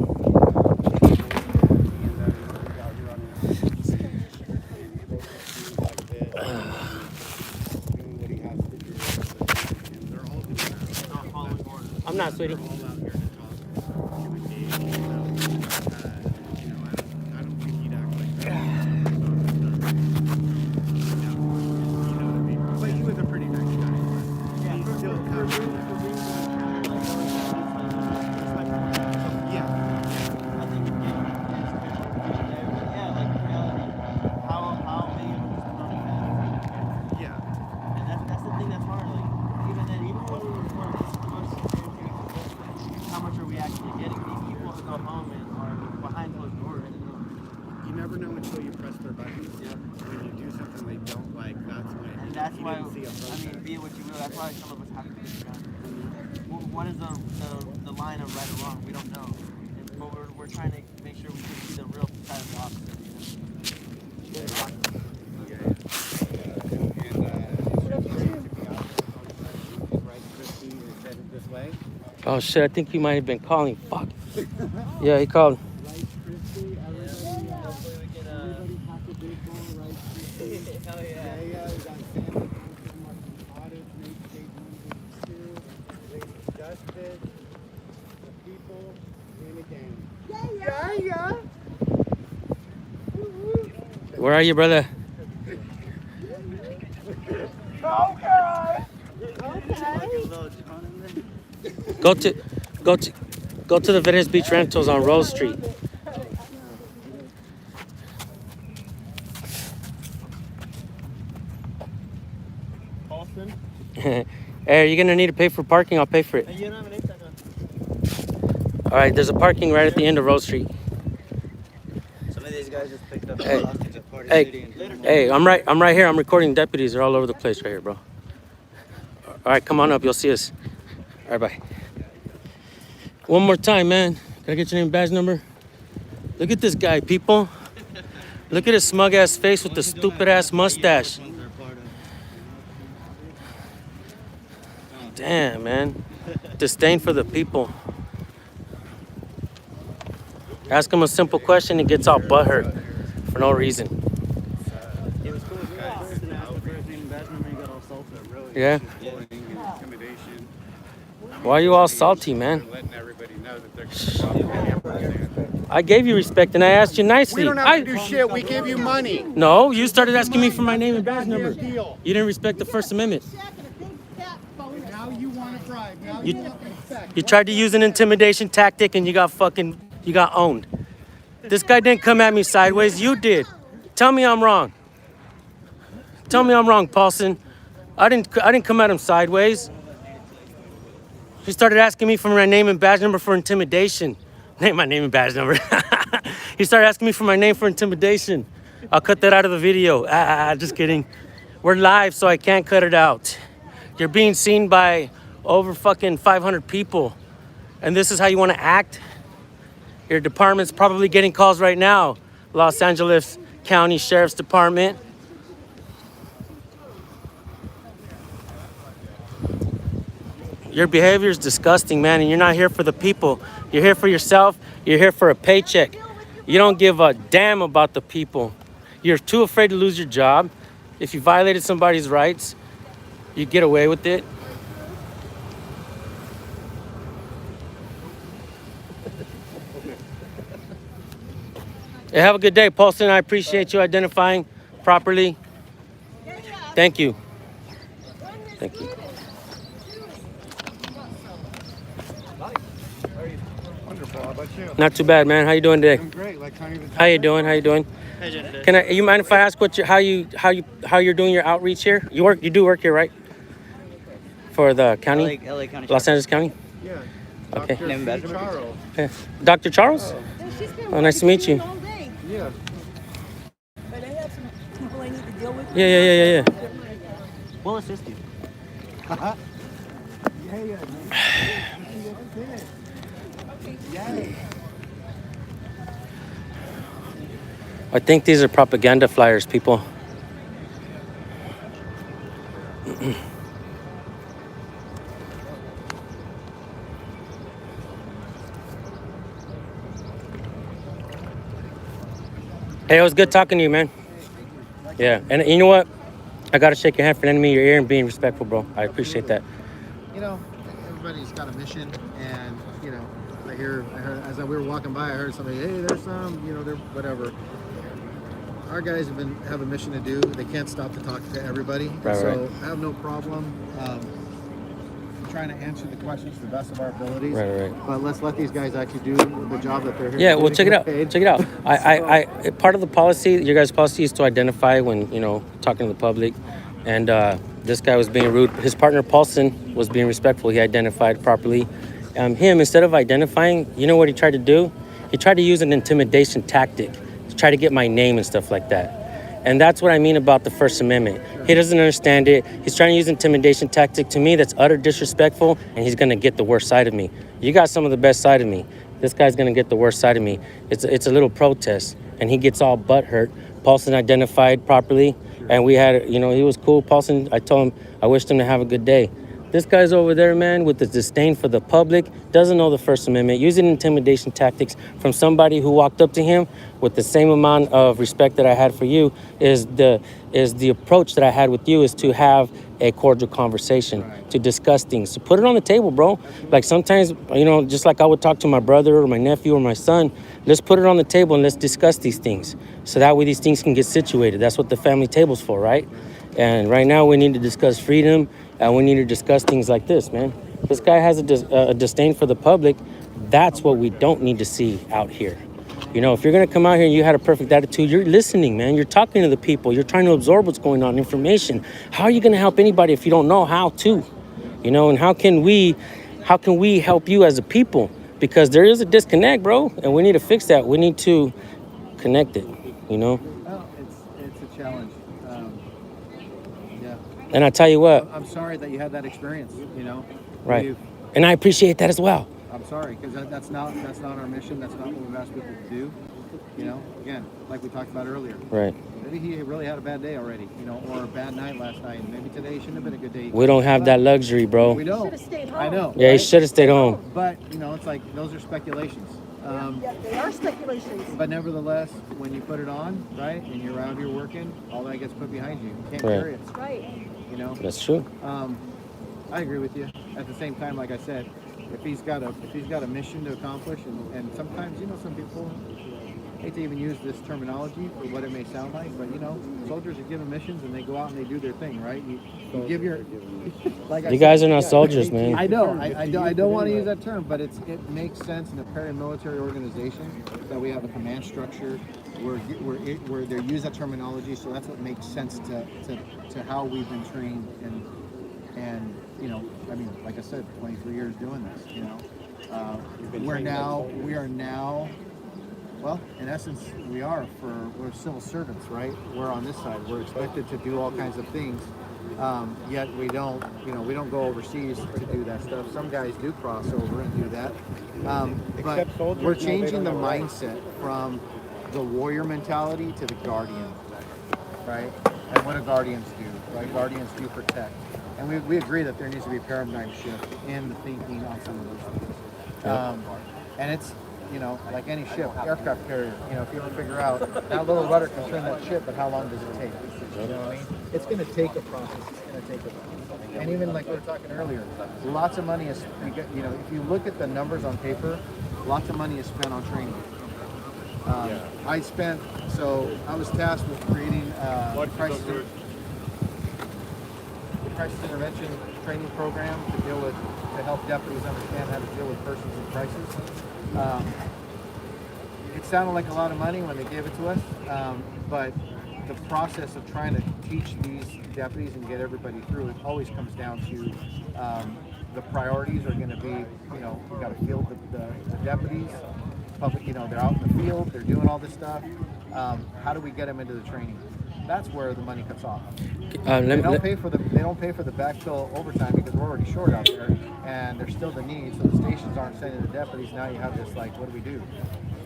S1: I'm not, sweetie.
S5: That's why, I mean, be it what you will, that's why some of us have to be strong. What is the line of right or wrong? We don't know. But we're trying to make sure we can see the real side of the officer.
S1: Oh shit, I think he might have been calling. Fuck. Yeah, he called. Where are you, brother? Go to the Venice Beach Rentals on Rose Street.
S5: Paulson?
S1: Hey, are you gonna need to pay for parking? I'll pay for it.
S5: You don't have an name tag on.
S1: All right, there's a parking right at the end of Rose Street.
S5: Some of these guys just picked up
S1: Hey.
S5: hostage at Party
S1: Hey,
S5: City and
S1: hey, I'm right here. I'm recording deputies. They're all over the place right here, bro. All right, come on up. You'll see us. All right, bye. One more time, man. Can I get your name and badge number? Look at this guy, people. Look at his smug ass face with the stupid ass mustache. Damn, man. Disdain for the people. Ask him a simple question, he gets all butthurt for no reason.
S5: it was cool. Guys, and asked the first name and badge number, you got all salty.
S1: Yeah?
S4: Intimidation.
S1: Why are you all salty, man?
S4: Letting everybody know that they're
S1: I gave you respect and I asked you nicely.
S3: We don't have to do shit. We give you money.
S1: No, you started asking me for my name and badge number. You didn't respect the First Amendment.
S3: Now you want to bribe. Now
S1: You-
S3: you want respect.
S1: You tried to use an intimidation tactic and you got owned. This guy didn't come at me sideways, you did. Tell me I'm wrong. Tell me I'm wrong, Paulson. I didn't come at him sideways. He started asking me for my name and badge number for intimidation. My name and badge number. He started asking me for my name for intimidation. I'll cut that out of the video. Just kidding. We're live, so I can't cut it out. You're being seen by over fucking 500 people. And this is how you want to act? Your department's probably getting calls right now. Los Angeles County Sheriff's Department. Your behavior is disgusting, man, and you're not here for the people. You're here for yourself. You're here for a paycheck. You don't give a damn about the people. You're too afraid to lose your job. If you violated somebody's rights, you get away with it. Hey, have a good day, Paulson. I appreciate you identifying properly. Thank you. Thank you.
S3: Wonderful. How about you?
S1: Not too bad, man. How you doing today?
S3: I'm great. Like Tony the
S1: How you doing? How you doing? Can I? You mind if I ask how you're doing your outreach here? You do work here, right? For the county,
S5: LA County.
S1: Los Angeles County.
S3: Yeah.
S1: Okay.
S3: Dr. Charles.
S1: Yeah. Dr. Charles?
S6: she's been
S1: Oh, nice to meet you.
S6: all day.
S3: Yeah.
S6: But I have some people I need to deal with.
S1: Yeah.
S5: We'll assist you.
S1: I think these are propaganda flyers, people. Hey, it was good talking to you, man. Yeah, and you know what? I gotta shake your hand for lending me your ear and being respectful, bro. I appreciate that.
S3: You know, everybody's got a mission, and you know, I heard as we were walking by, I heard somebody, hey, there's some, you know, they're whatever. Our guys have a mission to do. They can't stop to talk to everybody,
S1: Right,
S3: so I have no problem trying to answer the questions to the best of our abilities.
S1: Right.
S3: But let's let these guys actually do the job that they're here.
S1: Yeah,
S3: to do
S1: well,
S3: to
S1: check it
S3: get
S1: out.
S3: paid.
S1: Check it out. I part of the policy, your guys' policy is to identify when, you know, talking to the public. And this guy was being rude. His partner, Paulson, was being respectful. He identified properly. Him, instead of identifying, you know what he tried to do? He tried to use an intimidation tactic to try to get my name and stuff like that. And that's what I mean about the First Amendment. He doesn't understand it. He's trying to use intimidation tactic. To me, that's utter disrespectful, and he's gonna get the worst side of me. You got some of the best side of me. This guy's gonna get the worst side of me. It's a little protest, and he gets all butthurt. Paulson identified properly, and we had, you know, he was cool. Paulson, I told him I wished him to have a good day. This guy's over there, man, with the disdain for the public, doesn't know the First Amendment, using intimidation tactics from somebody who walked up to him with the same amount of respect that I had for you. Is the approach that I had with you is to have a cordial conversation, to discuss things, to put it on the table, bro. Like sometimes, you know, just like I would talk to my brother or my nephew or my son, let's put it on the table and let's discuss these things. So that way these things can get situated. That's what the family table's for, right? And right now we need to discuss freedom, and we need to discuss things like this, man. This guy has a disdain for the public. That's what we don't need to see out here. You know, if you're going to come out here and you had a perfect attitude, you're listening, man. You're talking to the people. You're trying to absorb what's going on, information. How are you going to help anybody if you don't know how to? You know, and how can we help you as a people? Because there is a disconnect, bro, and we need to fix that. We need to connect it, you know?
S3: Well, it's a challenge. Yeah.
S1: And I tell you what,
S3: I'm sorry that you had that experience. You know.
S1: right. And I appreciate that as well.
S3: I'm sorry, because that's not our mission. That's not what we've asked people to do. You know, again, like we talked about earlier.
S1: Right.
S3: Maybe he really had a bad day already, you know, or a bad night last night. Maybe today shouldn't have been a good day.
S1: We don't have that luxury, bro.
S3: We don't.
S6: Should have stayed home.
S3: I know.
S1: Yeah, he
S3: right?
S1: should have stayed home.
S3: But you know, it's like those are speculations.
S6: Yeah, they are speculations.
S3: But nevertheless, when you put it on, right, and you're out here working, all that gets put behind you. You can't
S1: Right.
S3: carry it.
S6: That's right.
S3: You know.
S1: That's true.
S3: I agree with you. At the same time, like I said, if he's got a mission to accomplish, and sometimes, you know, some people hate to even use this terminology for what it may sound like, but you know, soldiers are given missions and they go out and they do their thing, right? You give your like
S1: You guys are not soldiers, man.
S3: I know. I don't want to use that term, but it makes sense in a paramilitary organization that we have a command structure where they use that terminology. So that's what makes sense to how we've been trained and you know, I mean, like I said, 23 years doing this. You know, we are now. Well, in essence, we're civil servants, right? We're on this side. We're expected to do all kinds of things. Yet we don't go overseas to do that stuff. Some guys do cross over and do that. But
S4: soldiers,
S3: we're
S4: no, they
S3: changing the
S4: don't have rights.
S3: mindset from the warrior mentality to the guardian, right? And what do guardians do? Right? Guardians do protect. And we agree that there needs to be a paradigm shift in the thinking on some of those things. And it's, you know, like any ship, aircraft carrier, you know, if you ever figure out that little rudder can turn that ship, but how long does it take? You know what I mean? It's going to take a process. It's going to take a process. And even like we were talking earlier, lots of money is, you know, if you look at the numbers on paper, lots of money is spent on training. I was tasked with creating crisis intervention training program to help deputies understand how to deal with persons in crisis. It sounded like a lot of money when they gave it to us, but the process of trying to teach these deputies and get everybody through it always comes down to the priorities are going to be, you know, we got to field the deputies. public, you know, they're out in the field, they're doing all this stuff. How do we get them into the training? That's where the money cuts off. They don't pay for the backfill overtime because we're already short out there, and there's still the need. So the stations aren't sending the deputies. Now you have this like, what do we do?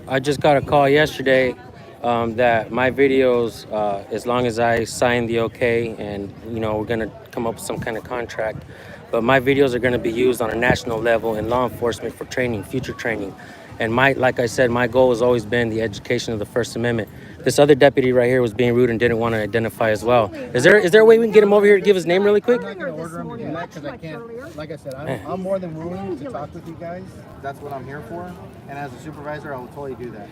S1: I just got a call yesterday that my videos, as long as I sign the okay, and you know we're gonna come up with some kind of contract, but my videos are gonna be used on a national level in law enforcement for training, future training. And like I said, my goal has always been the education of the First Amendment. This other deputy right here was being rude and didn't want to identify as well. Is there a way we can get him over here to give his name really quick?
S3: I'm not going to order him to do that because I can't. Like I said, I'm more than willing to talk with you guys. That's what I'm here for. And as a supervisor, I will totally do that.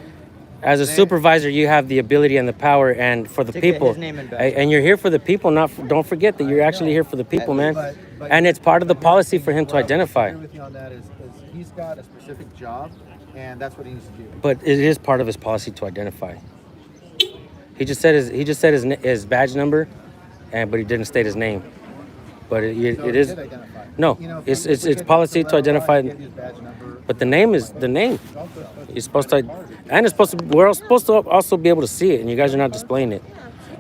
S1: As a supervisor, you have the ability and the power, and for the people, and you're here for the people. Don't forget that you're actually here for the people, man.
S3: But
S1: And it's part of the policy for him to identify.
S3: I agree with you on that. Is he's got a specific job, and that's what he needs to do.
S1: But it is part of his policy to identify. He just said his badge number, but he didn't state his name. But it is.
S3: Identify.
S1: No,
S3: You know,
S1: it's policy to identify. But the name is the name. You're supposed to, and it's supposed to. We're supposed to also be able to see it, and you guys are not displaying it.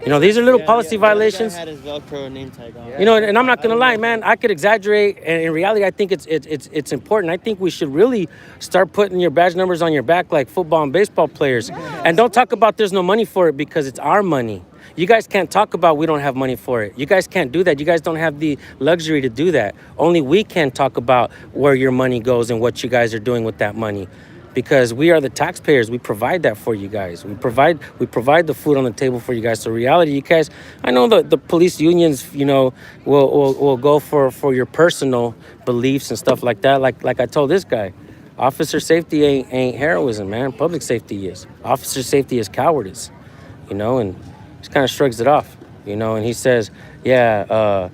S1: You know, these are little policy violations.
S5: Had his Velcro name tag on.
S1: You know, and I'm not gonna lie, man. I could exaggerate, and in reality, I think it's important. I think we should really start putting your badge numbers on your back like football and baseball players. And don't talk about there's no money for it because it's our money. You guys can't talk about we don't have money for it. You guys can't do that. You guys don't have the luxury to do that. Only we can talk about where your money goes and what you guys are doing with that money. Because we are the taxpayers. We provide that for you guys. We provide the food on the table for you guys. So reality, you guys, I know the police unions, you know, will go for your personal beliefs and stuff like that. Like I told this guy, officer safety ain't heroism, man. Public safety is. Officer safety is cowardice, you know, and just kind of shrugs it off, you know, and he says, yeah,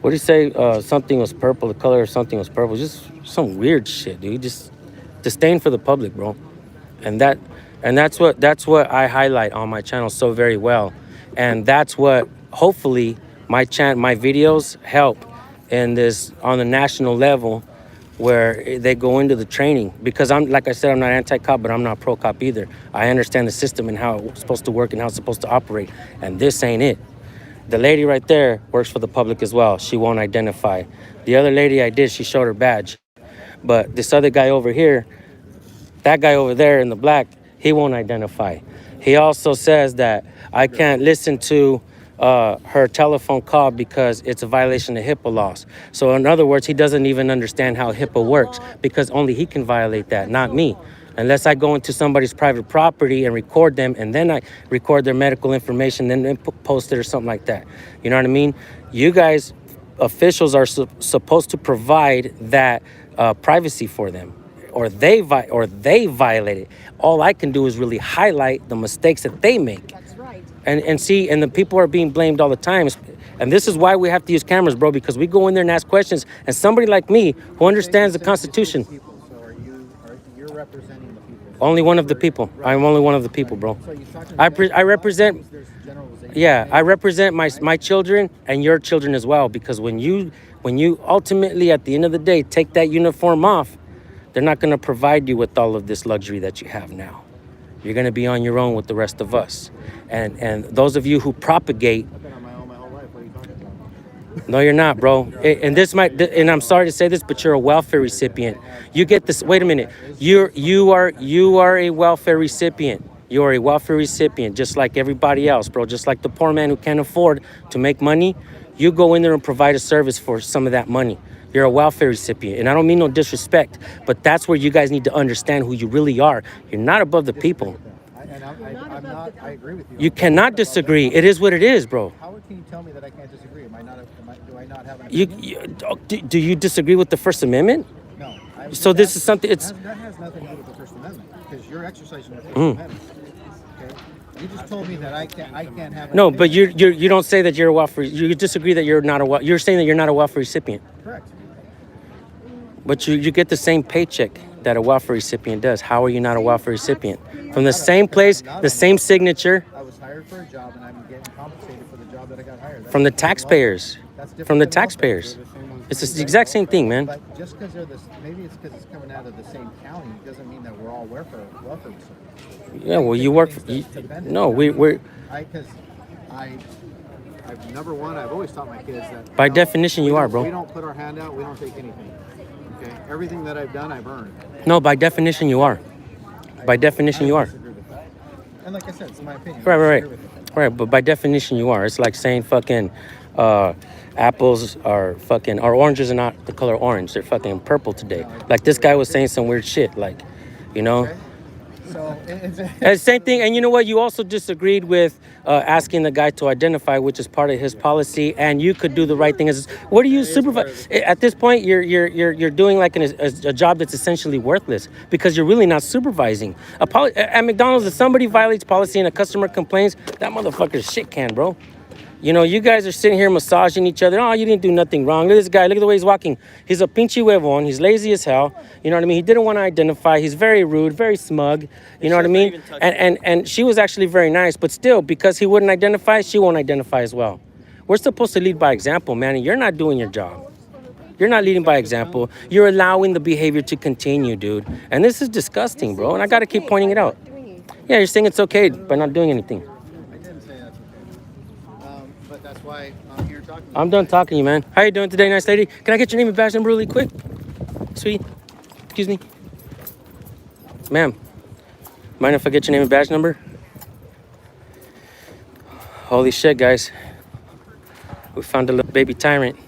S1: what did he say? Something was purple, the color of something was purple. Just some weird shit, dude. Just disdain for the public, bro. And that's what I highlight on my channel so very well. And that's what hopefully my videos help in this on the national level where they go into the training. Because I'm, like I said, I'm not anti-cop, but I'm not pro-cop either. I understand the system and how it's supposed to work and how it's supposed to operate. And this ain't it. The lady right there works for the public as well. She won't identify. The other lady she showed her badge. But this other guy over here, that guy over there in the black, he won't identify. He also says that I can't listen to her telephone call because it's a violation of HIPAA laws. So in other words, he doesn't even understand how HIPAA works because only he can violate that, not me. Unless I go into somebody's private property and record them, and then I record their medical information, then post it or something like that. You know what I mean? You guys, officials, are supposed to provide that privacy for them, or they violate it. All I can do is really highlight the mistakes that they make.
S6: That's right.
S1: And see, and the people are being blamed all the time. And this is why we have to use cameras, bro, because we go in there and ask questions, and somebody like me who understands the Constitution.
S3: So you're representing the people?
S1: Only one of the people. I'm only one of the people, bro.
S3: So you talk to
S1: I represent.
S3: there's generalization.
S1: Yeah, I represent my children and your children as well. Because when you ultimately at the end of the day take that uniform off, they're not going to provide you with all of this luxury that you have now. You're going to be on your own with the rest of us. And those of you who propagate.
S3: I've been on my own my whole life. What are you talking about?
S1: No, you're not, bro. And I'm sorry to say this, but you're a welfare recipient. You get this. Wait a minute. You are a welfare recipient. You are a welfare recipient, just like everybody else, bro. Just like the poor man who can't afford to make money. You go in there and provide a service for some of that money. You're a welfare recipient. And I don't mean no disrespect, but that's where you guys need to understand who you really are. You're not above the people.
S3: I agree with you.
S1: You cannot disagree. It is what it is, bro.
S3: How can you tell me that I can't disagree? Do I not have an opinion?
S1: Do you disagree with the First Amendment?
S3: No.
S1: So this is something.
S3: That has nothing to do with the First Amendment because you're exercising the First Amendment. Okay. You just told me that I can't have.
S1: No, but you don't say that you're a welfare. You disagree that you're not a. You're saying that you're not a welfare recipient.
S3: Correct.
S1: But you get the same paycheck that a welfare recipient does. How are you not a welfare recipient? From the same place, the same signature.
S3: I was hired for a job and I'm getting compensated for the job that I got hired.
S1: From the taxpayers.
S3: That's different
S1: From the
S3: than welfare.
S1: taxpayers.
S4: They're the same ones
S1: It's the exact same thing, man.
S3: But just because they're this, maybe it's because it's coming out of the same county, doesn't mean that we're all welfare recipients.
S1: Yeah, well, you work. No, we're
S3: Because number one, I've always taught my kids that.
S1: by definition you are,
S3: We
S1: bro.
S3: don't put our hand out. We don't take anything. Okay, everything that I've done, I've earned.
S1: No, by definition you are. By definition you are.
S3: Disagree with that. And like I said, it's my opinion.
S1: Right,
S3: I
S1: right,
S3: disagree with it.
S1: right. But by definition you are. It's like saying fucking apples are fucking, or oranges are not the color orange. They're fucking purple today. Like this guy was saying some weird shit. Like, you know.
S3: Okay? So it's
S1: And same thing, and you know what? You also disagreed with asking the guy to identify, which is part of his policy, and you could do the right thing. As what do you supervise? At this point, you're doing like a job that's essentially worthless because you're really not supervising. At McDonald's, if somebody violates policy and a customer complains, that motherfucker's shit can, bro. You know, you guys are sitting here massaging each other. Oh, you didn't do nothing wrong. Look at this guy. Look at the way he's walking. He's a pinche huevon. He's lazy as hell. You know what I mean? He didn't want to identify. He's very rude, very smug. You know what I mean? And she was actually very nice. But still, because he wouldn't identify, she won't identify as well. We're supposed to lead by example, man. And you're not doing your job. You're not leading by example. You're allowing the behavior to continue, dude. And this is disgusting, bro. And I got to keep pointing it out. Yeah, you're saying it's okay by not doing anything.
S3: I didn't say that's okay. But that's why I'm here talking.
S1: I'm done talking to you, man. How you doing today, nice lady? Can I get your name and badge number really quick? Sweet. Excuse me. Ma'am, mind if I get your name and badge number? Holy shit, guys. We found a little baby tyrant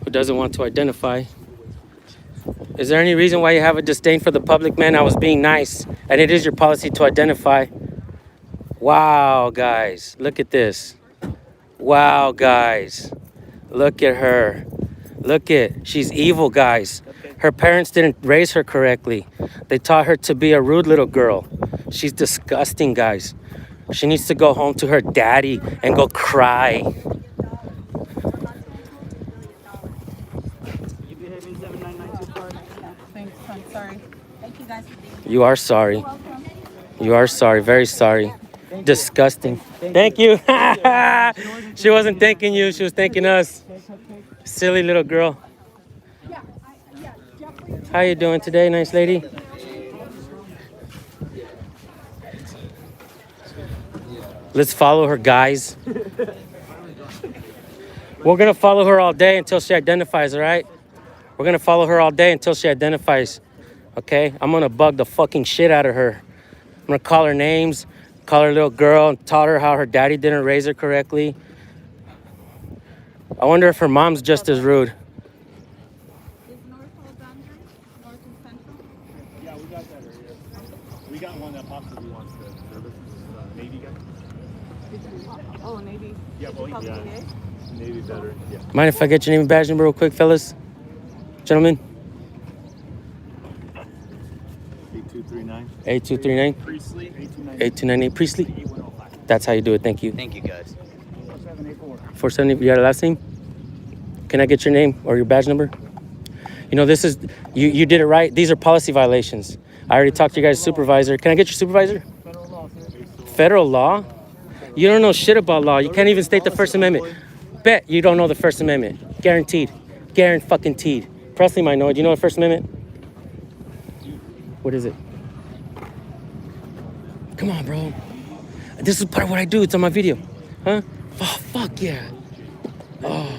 S1: who doesn't want to identify. Is there any reason why you have a disdain for the public, man? I was being nice, and it is your policy to identify. Wow, guys. Look at this. Wow, guys. Look at her. She's evil, guys. Her parents didn't raise her correctly. They taught her to be a rude little girl. She's disgusting, guys. She needs to go home to her daddy and go cry.
S5: You behaving 7992
S8: Thanks, I'm sorry. Thank you guys for being here.
S1: You are sorry. You are sorry. Very sorry. Disgusting. Thank you. She wasn't thanking you. She was thanking us. Silly little girl. How you doing today, nice lady? Let's follow her, guys. We're gonna follow her all day until she identifies, all right? We're gonna follow her all day until she identifies, okay? I'm gonna bug the fucking shit out of her. I'm gonna call her names, call her little girl, and taught her how her daddy didn't raise her correctly. I wonder if her mom's just as rude.
S8: Is North all done here? North and Central?
S7: Yeah, we got that area. We got one that possibly wants to service. Navy guy.
S8: Oh, Navy.
S7: Yeah, well,
S8: Probably
S7: yeah.
S8: did.
S7: Navy veteran. Yeah.
S1: Mind if I get your name and badge number real quick, fellas? Gentlemen?
S7: 8239.
S1: 8239
S7: Priestley.
S1: 8298 Priestley. That's how you do it. Thank you.
S5: Thank you, guys.
S1: 470. You got a last name? Can I get your name or your badge number? You know, this is, you did it right. These are policy violations. I already talked to your guys' supervisor. Can I get your supervisor? Federal law? You don't know shit about law. You can't even state the First Amendment. Bet you don't know the First Amendment. Guaranteed. Guaranteed. Presley might know it. Do you know the First Amendment? What is it? Come on, bro. This is part of what I do. It's on my video. Huh? Oh, fuck yeah. Oh.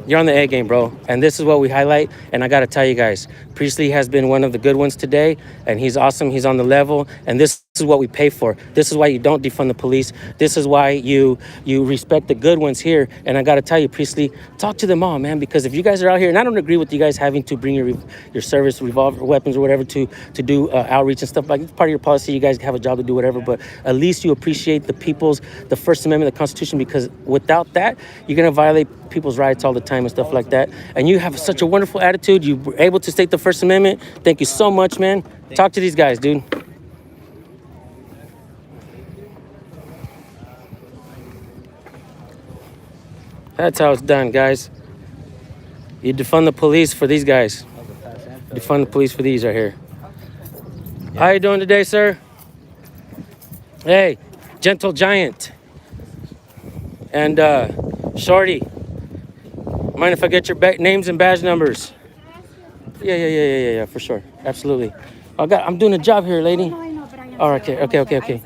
S1: You're on the A game, bro. And this is what we highlight. And I got to tell you guys, Priestley has been one of the good ones today. And he's awesome. He's on the level. And this is what we pay for. This is why you don't defund the police. This is why you respect the good ones here. And I got to tell you, Priestley, talk to them all, man. Because if you guys are out here, and I don't agree with you guys having to bring your service revolver weapons or whatever to do outreach and stuff like it's part of your policy. You guys have a job to do whatever. But at least you appreciate the First Amendment, the Constitution, because without that, you're going to violate people's rights all the time and stuff like that. And you have such a wonderful attitude. You were able to state the First Amendment. Thank you so much, man. Talk to these guys, dude. That's how it's done, guys. You defund the police for these guys. Defund the police for these right here. How you doing today, sir? Hey, gentle giant. And Shorty. Mind if I get your names and badge numbers? Yeah, for sure. Absolutely. I'm doing a job here, lady.
S8: No, I know, but I am.
S1: All right,
S8: too.
S1: okay.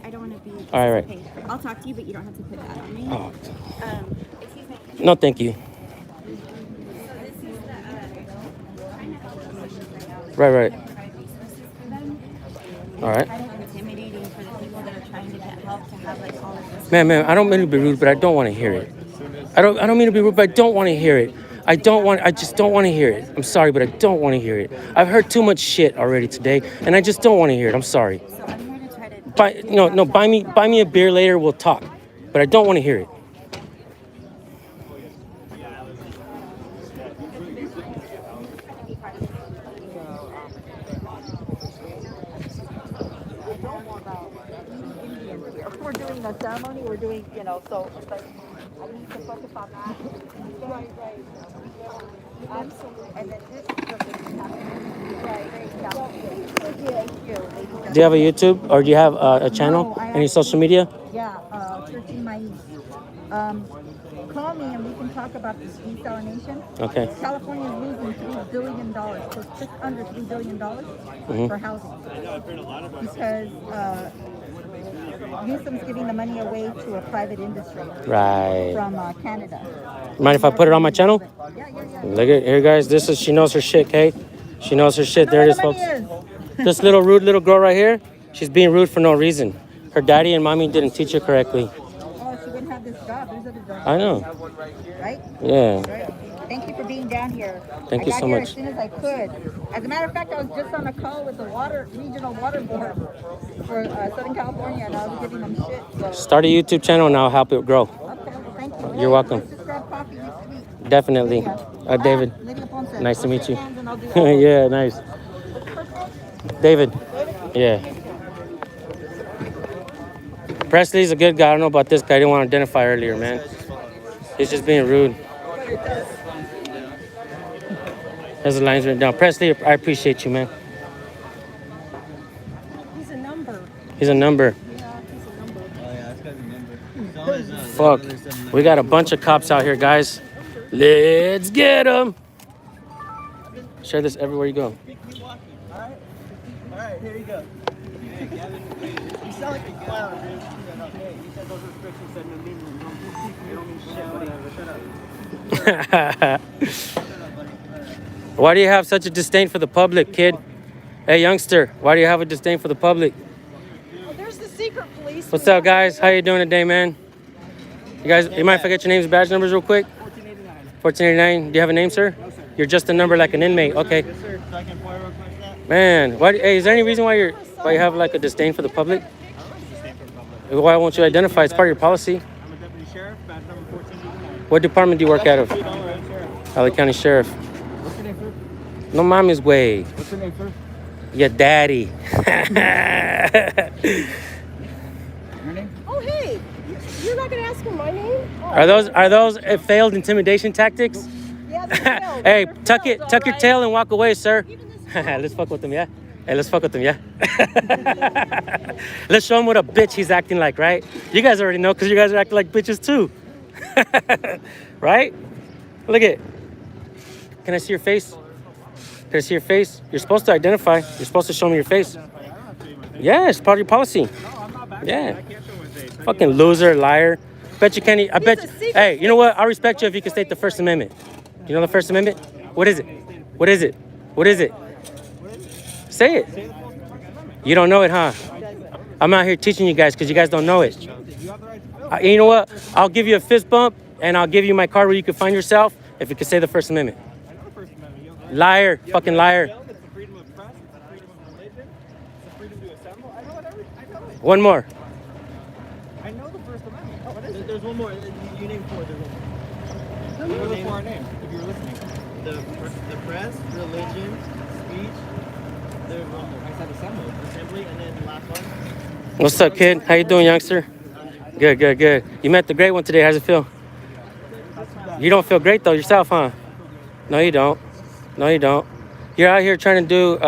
S8: I don't want to be.
S1: All right.
S8: Okay. I'll talk to you, but you don't have to put that on me.
S1: Oh,
S8: Excuse me.
S1: no, thank you.
S8: So this is the
S1: Right.
S8: provide resources for them.
S1: All right.
S8: Kind of intimidating for the people that are trying to get help to have like all of this.
S1: Man, I don't mean to be rude, but I don't want to hear it. I don't mean to be rude, but I don't want to hear it. I just don't want to hear it. I'm sorry, but I don't want to hear it. I've heard too much shit already today, and I just don't want to hear it. I'm sorry.
S8: So I'm here to try to.
S1: Buy me a beer later. We'll talk, but I don't want to hear it.
S9: We're doing the ceremony, we're doing, so it's like, I need to focus on that. Right. And then this is the thing happening. Thank you.
S1: Do you have a YouTube or do you have a channel?
S9: No,
S1: Any social media?
S9: Yeah, Searching My call me and we can talk about this desalination.
S1: Okay.
S9: California is losing $3 billion, so just under $3 billion for housing. Because Newsom's giving the money away to a private industry
S1: Right.
S9: from Canada.
S1: Mind if I put it on my channel?
S9: Yeah.
S1: Look at here, guys. She knows her shit, okay? She knows her shit. There it is,
S9: Where the
S1: folks.
S9: money
S1: This rude little girl right here, she's being rude for no reason. Her daddy and mommy didn't teach her correctly.
S9: Oh, she wouldn't have this job. There's other jobs.
S1: I know.
S9: Right?
S1: Yeah.
S9: Right. Thank you for being down here.
S1: Thank you
S9: I got
S1: so
S9: here
S1: much.
S9: as soon as I could. As a matter of fact, I was just on a call with the regional water board for Southern California, and I was giving them shit. So.
S1: Start a YouTube channel and I'll help it grow.
S9: Okay, well, thank you.
S1: You're welcome.
S9: Let's just grab coffee next week.
S1: Definitely.
S9: Lydia.
S1: David.
S9: Lydia Ponce.
S1: Nice to meet
S9: Let's
S1: you.
S9: shake hands and I'll do that.
S1: Yeah, nice. David. Yeah. Presley's a good guy. I don't know about this guy. I didn't want to identify earlier, man. He's just being rude. There's the lines written down. Presley, I appreciate you, man.
S6: He's a number.
S1: He's a number.
S6: Yeah, he's a number.
S5: Oh yeah, that's gotta be number.
S1: Fuck. We got a bunch of cops out here, guys. Let's get them. Share this everywhere you go.
S5: Alright, here you go. You sound like a clown, dude. Okay, you said those restrictions said no meaning. They don't mean shit, whatever. Shut up.
S1: Why do you have such a disdain for the public, kid? Hey, youngster, why do you have a disdain for the public?
S6: Oh, there's the secret police.
S1: What's up, guys? How you doing today, man? You mind if I get your names and badge numbers real quick? 1489. Do you have a name, sir? No, sir. You're just a number like an inmate. Okay.
S5: Yes, sir. So I can FOIA request that?
S1: Man, hey, is there any reason why you have like a disdain for the public? Why won't you identify? It's part of your policy.
S5: I'm a deputy sheriff, badge number 1489.
S1: What department do you work out of? LA County Sheriff.
S5: What's your name, sir?
S1: No mami's way.
S5: What's your name, sir?
S1: Your daddy.
S5: Your name?
S6: Oh, hey, you're not gonna ask him my name? Oh,
S1: Are those failed intimidation tactics?
S6: yeah, they're failed.
S1: Hey,
S6: They're
S1: tuck
S6: failed,
S1: your
S6: alright.
S1: tail and walk away, sir. Let's fuck with him, yeah? Hey, let's fuck with him, yeah? Let's show him what a bitch he's acting like, right? You guys already know because you guys are acting like bitches too. Right? Look at. Can I see your face? Can I see your face? You're supposed to identify. You're supposed to show me your face. Yeah, it's part of your policy. Yeah. Fucking loser, liar. Bet you can't. I bet. Hey, you know what? I'll respect you if you can state the First Amendment. You know the First Amendment? What is it? What is it? What is it? Say it. You don't know it, huh? I'm out here teaching you guys because you guys don't know it. You know what? I'll give you a fist bump and I'll give you my card where you can find yourself if you can say the First Amendment. Liar. Fucking liar.
S7: It's the freedom of press, it's the freedom of religion, it's the freedom to assemble. I know it.
S1: One more.
S7: I know the First Amendment. Oh, what is it?
S5: There's one more. You named four. There's one more.
S7: What are the four names, if you were listening?
S5: The press, religion, speech. There's one more.
S7: I said assembly.
S5: Assembly, and then the last one.
S1: What's up, kid? How you doing, youngster? Good. You met the great one today. How's it feel? You don't feel great though yourself, huh? No, you don't. You're out here trying to do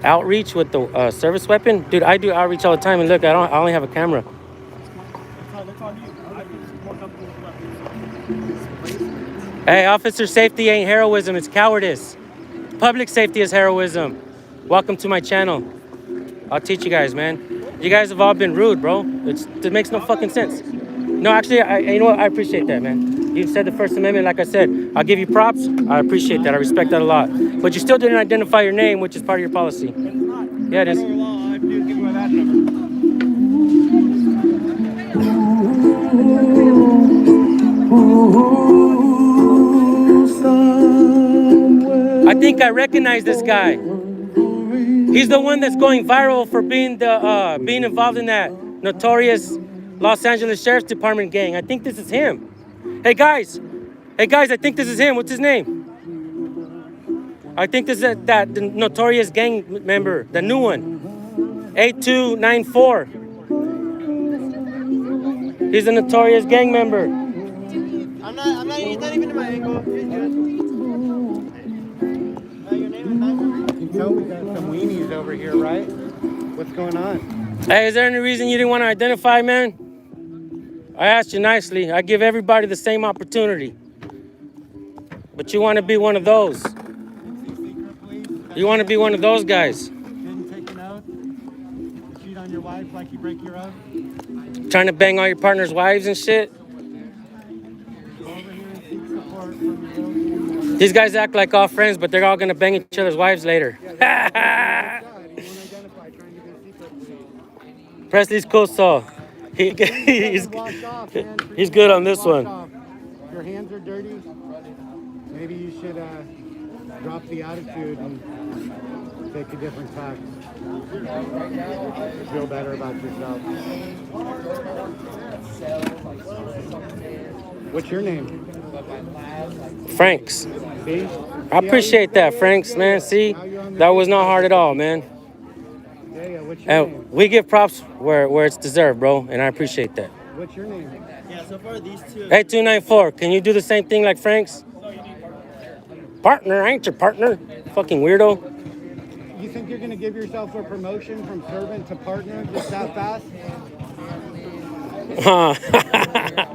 S1: outreach with the service weapon, dude. I do outreach all the time, and look, I only have a camera.
S7: That's on you. I feel more comfortable with weapons.
S1: Hey, officer safety ain't heroism, it's cowardice. Public safety is heroism. Welcome to my channel. I'll teach you guys, man. You guys have all been rude, bro. It makes no fucking sense. No, actually, you know what? I appreciate that, man. You said the First Amendment, like I said. I'll give you props. I appreciate that. I respect that a lot. But you still didn't identify your name, which is part of your policy. Yeah, it is.
S7: Federal law, all I have to do is give you my badge number.
S1: I think I recognize this guy. He's the one that's going viral for being involved in that notorious Los Angeles Sheriff's Department gang. I think this is him. Hey guys, I think this is him. What's his name? I think this is the notorious gang member, the new one, 8294. He's a notorious gang member.
S5: He's not even in my angle. Your name and badge number?
S4: You know we got some weenies over here, right? What's going on?
S1: Hey, is there any reason you didn't want to identify, man? I asked you nicely. I give everybody the same opportunity. But you want to be one of those. You want to be one of those guys.
S4: Didn't take an oath? Cheat on your wife like you break your oath?
S1: Trying to bang all your partner's wives and shit.
S4: Go over here and seek support from your little
S1: These guys act like all friends, but they're all going to bang each other's wives later.
S4: God, you won't identify, trying to get a secret, please.
S1: Presley's cool, so
S4: Wash off, man.
S1: he's good on this
S4: Wash
S1: one.
S4: off. Your hands are dirty. Maybe you should drop the attitude and take a different tack. Feel better about yourself. What's your name?
S1: Franks.
S4: See?
S1: I appreciate that, Franks, man. See, that was not hard at all, man.
S4: Yeah, what's your name?
S1: And we give props where it's deserved, bro, and I appreciate that.
S4: What's your name?
S5: Yeah, so far these two.
S1: 8294, can you do the same thing like Franks? Partner, I ain't your partner. Fucking weirdo.
S4: You think you're gonna give yourself a promotion from servant to partner just that fast?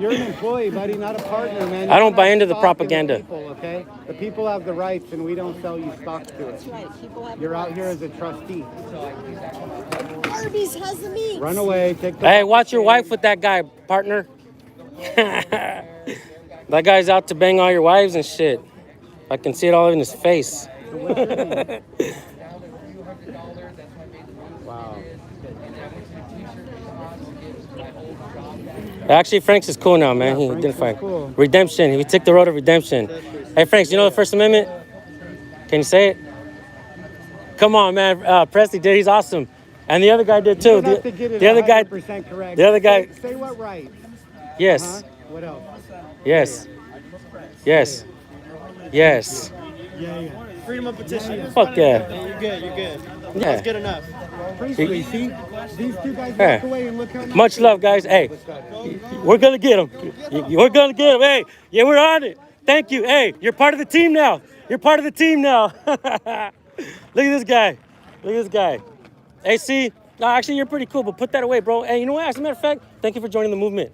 S4: You're an employee, buddy, not a partner, man.
S1: I don't buy
S4: You
S1: into the
S4: have stock in
S1: propaganda.
S4: People, okay? The people have the rights, and we don't sell you stock to it.
S6: That's right. People have
S4: You're out here as a trustee.
S6: Arby's has the meat.
S4: Run away. Take the.
S1: Hey, watch your wife with that guy, partner. That guy's out to bang all your wives and shit. I can see it all in his face.
S4: Wow.
S1: Actually, Franks is cool now, man.
S4: Yeah,
S1: He
S4: Franks
S1: didn't
S4: is
S1: fight.
S4: cool.
S1: Redemption. He took the road of redemption. Hey, Franks, you know the First Amendment? Can you say it? Come on, man. Presley did. He's awesome. And the other guy did too.
S4: You don't have to get it
S1: The other guy.
S4: 100% correct.
S1: the other guy-
S4: Say what right?
S1: Yes.
S4: What else?
S1: Yes. Yes. Yes.
S4: Yeah.
S5: Freedom of petition.
S1: Fuck yeah.
S5: You're good. You're good.
S1: Yeah.
S5: That's good enough.
S4: Priestley, see? These two guys
S1: Hey.
S4: walk away and look how
S1: Much love, guys. Hey, we're gonna get him. We're gonna get him. Hey, yeah, we're on it. Thank you. Hey, you're part of the team now. You're part of the team now. Look at this guy. Look at this guy. Hey, see? No, actually, you're pretty cool, but put that away, bro. Hey, you know what? As a matter of fact, thank you for joining the movement.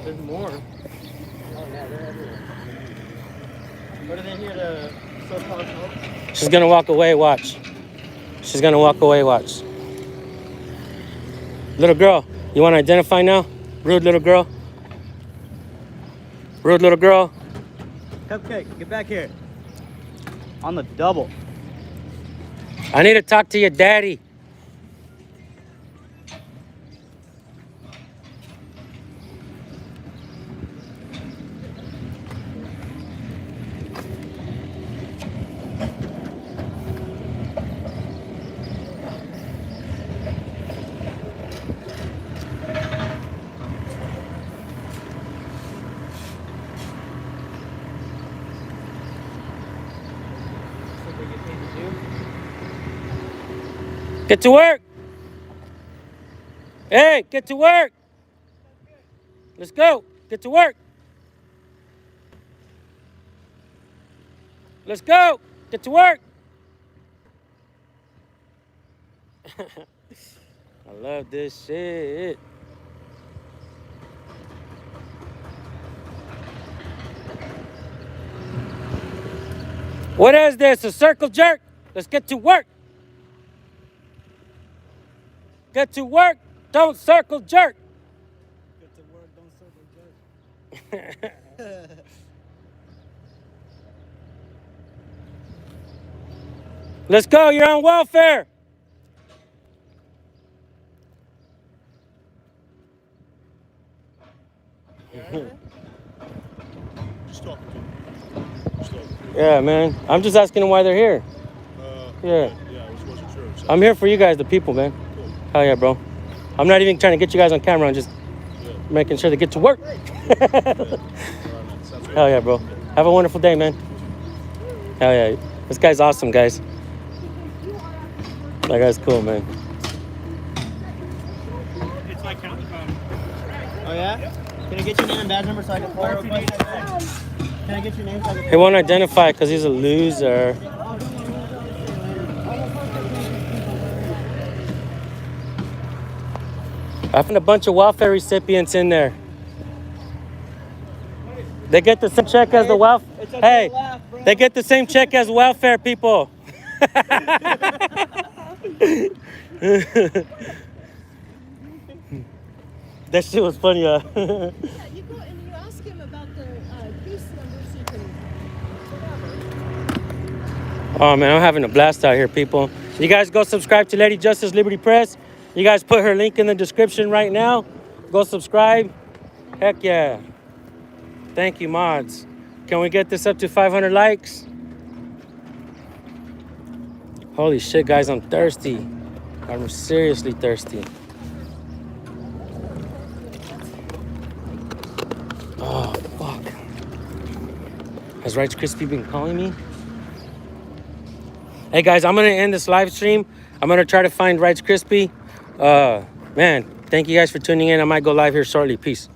S5: There's more. What are they here to so-called help?
S1: She's gonna walk away, watch. She's gonna walk away, watch. Little girl, you wanna identify now? Rude little girl. Rude little girl.
S5: Cupcake, get back here. On the double.
S1: I need to talk to your daddy. Get to work. Hey, get to work. Let's go. Get to work. Let's go. Get to work. I love this shit. What is this? A circle jerk? Let's get to work. Get to work. Don't circle jerk.
S7: Get to work, don't circle jerk.
S1: Let's go. You're on welfare.
S2: Just talking to him. Just talking.
S1: Yeah, man. I'm just asking them why they're here. Yeah.
S2: Yeah, I wasn't sure. So,
S1: I'm here for you guys, the people, man.
S2: cool.
S1: Hell yeah, bro. I'm not even trying to get you guys on camera. I'm just making sure they get to work.
S2: All right, man. Sounds good.
S1: Hell yeah, bro. Have a wonderful day, man. Hell yeah. This guy's awesome, guys. That guy's cool, man.
S7: It's like county phone.
S5: Oh yeah? Can I get your name and badge number so I can forward request? Can I get your name so I can?
S1: He won't identify because he's a loser. I found a bunch of welfare recipients in there. They get the same check as the welfare.
S5: It's okay
S1: Hey,
S5: to laugh, bro.
S1: they get the same check as welfare people. That shit was funny.
S6: Yeah, you go and you ask him about the case numbers. You can whatever.
S1: Oh man, I'm having a blast out here, people. You guys go subscribe to Lady Justice Liberty Press. You guys put her link in the description right now. Go subscribe. Heck yeah. Thank you, mods. Can we get this up to 500 likes? Holy shit, guys, I'm thirsty. I'm seriously thirsty. Oh, fuck. Has Rice Krispie been calling me? Hey, guys, I'm going to end this live stream. I'm going to try to find Rice Krispie. Man, thank you guys for tuning in. I might go live here shortly. Peace.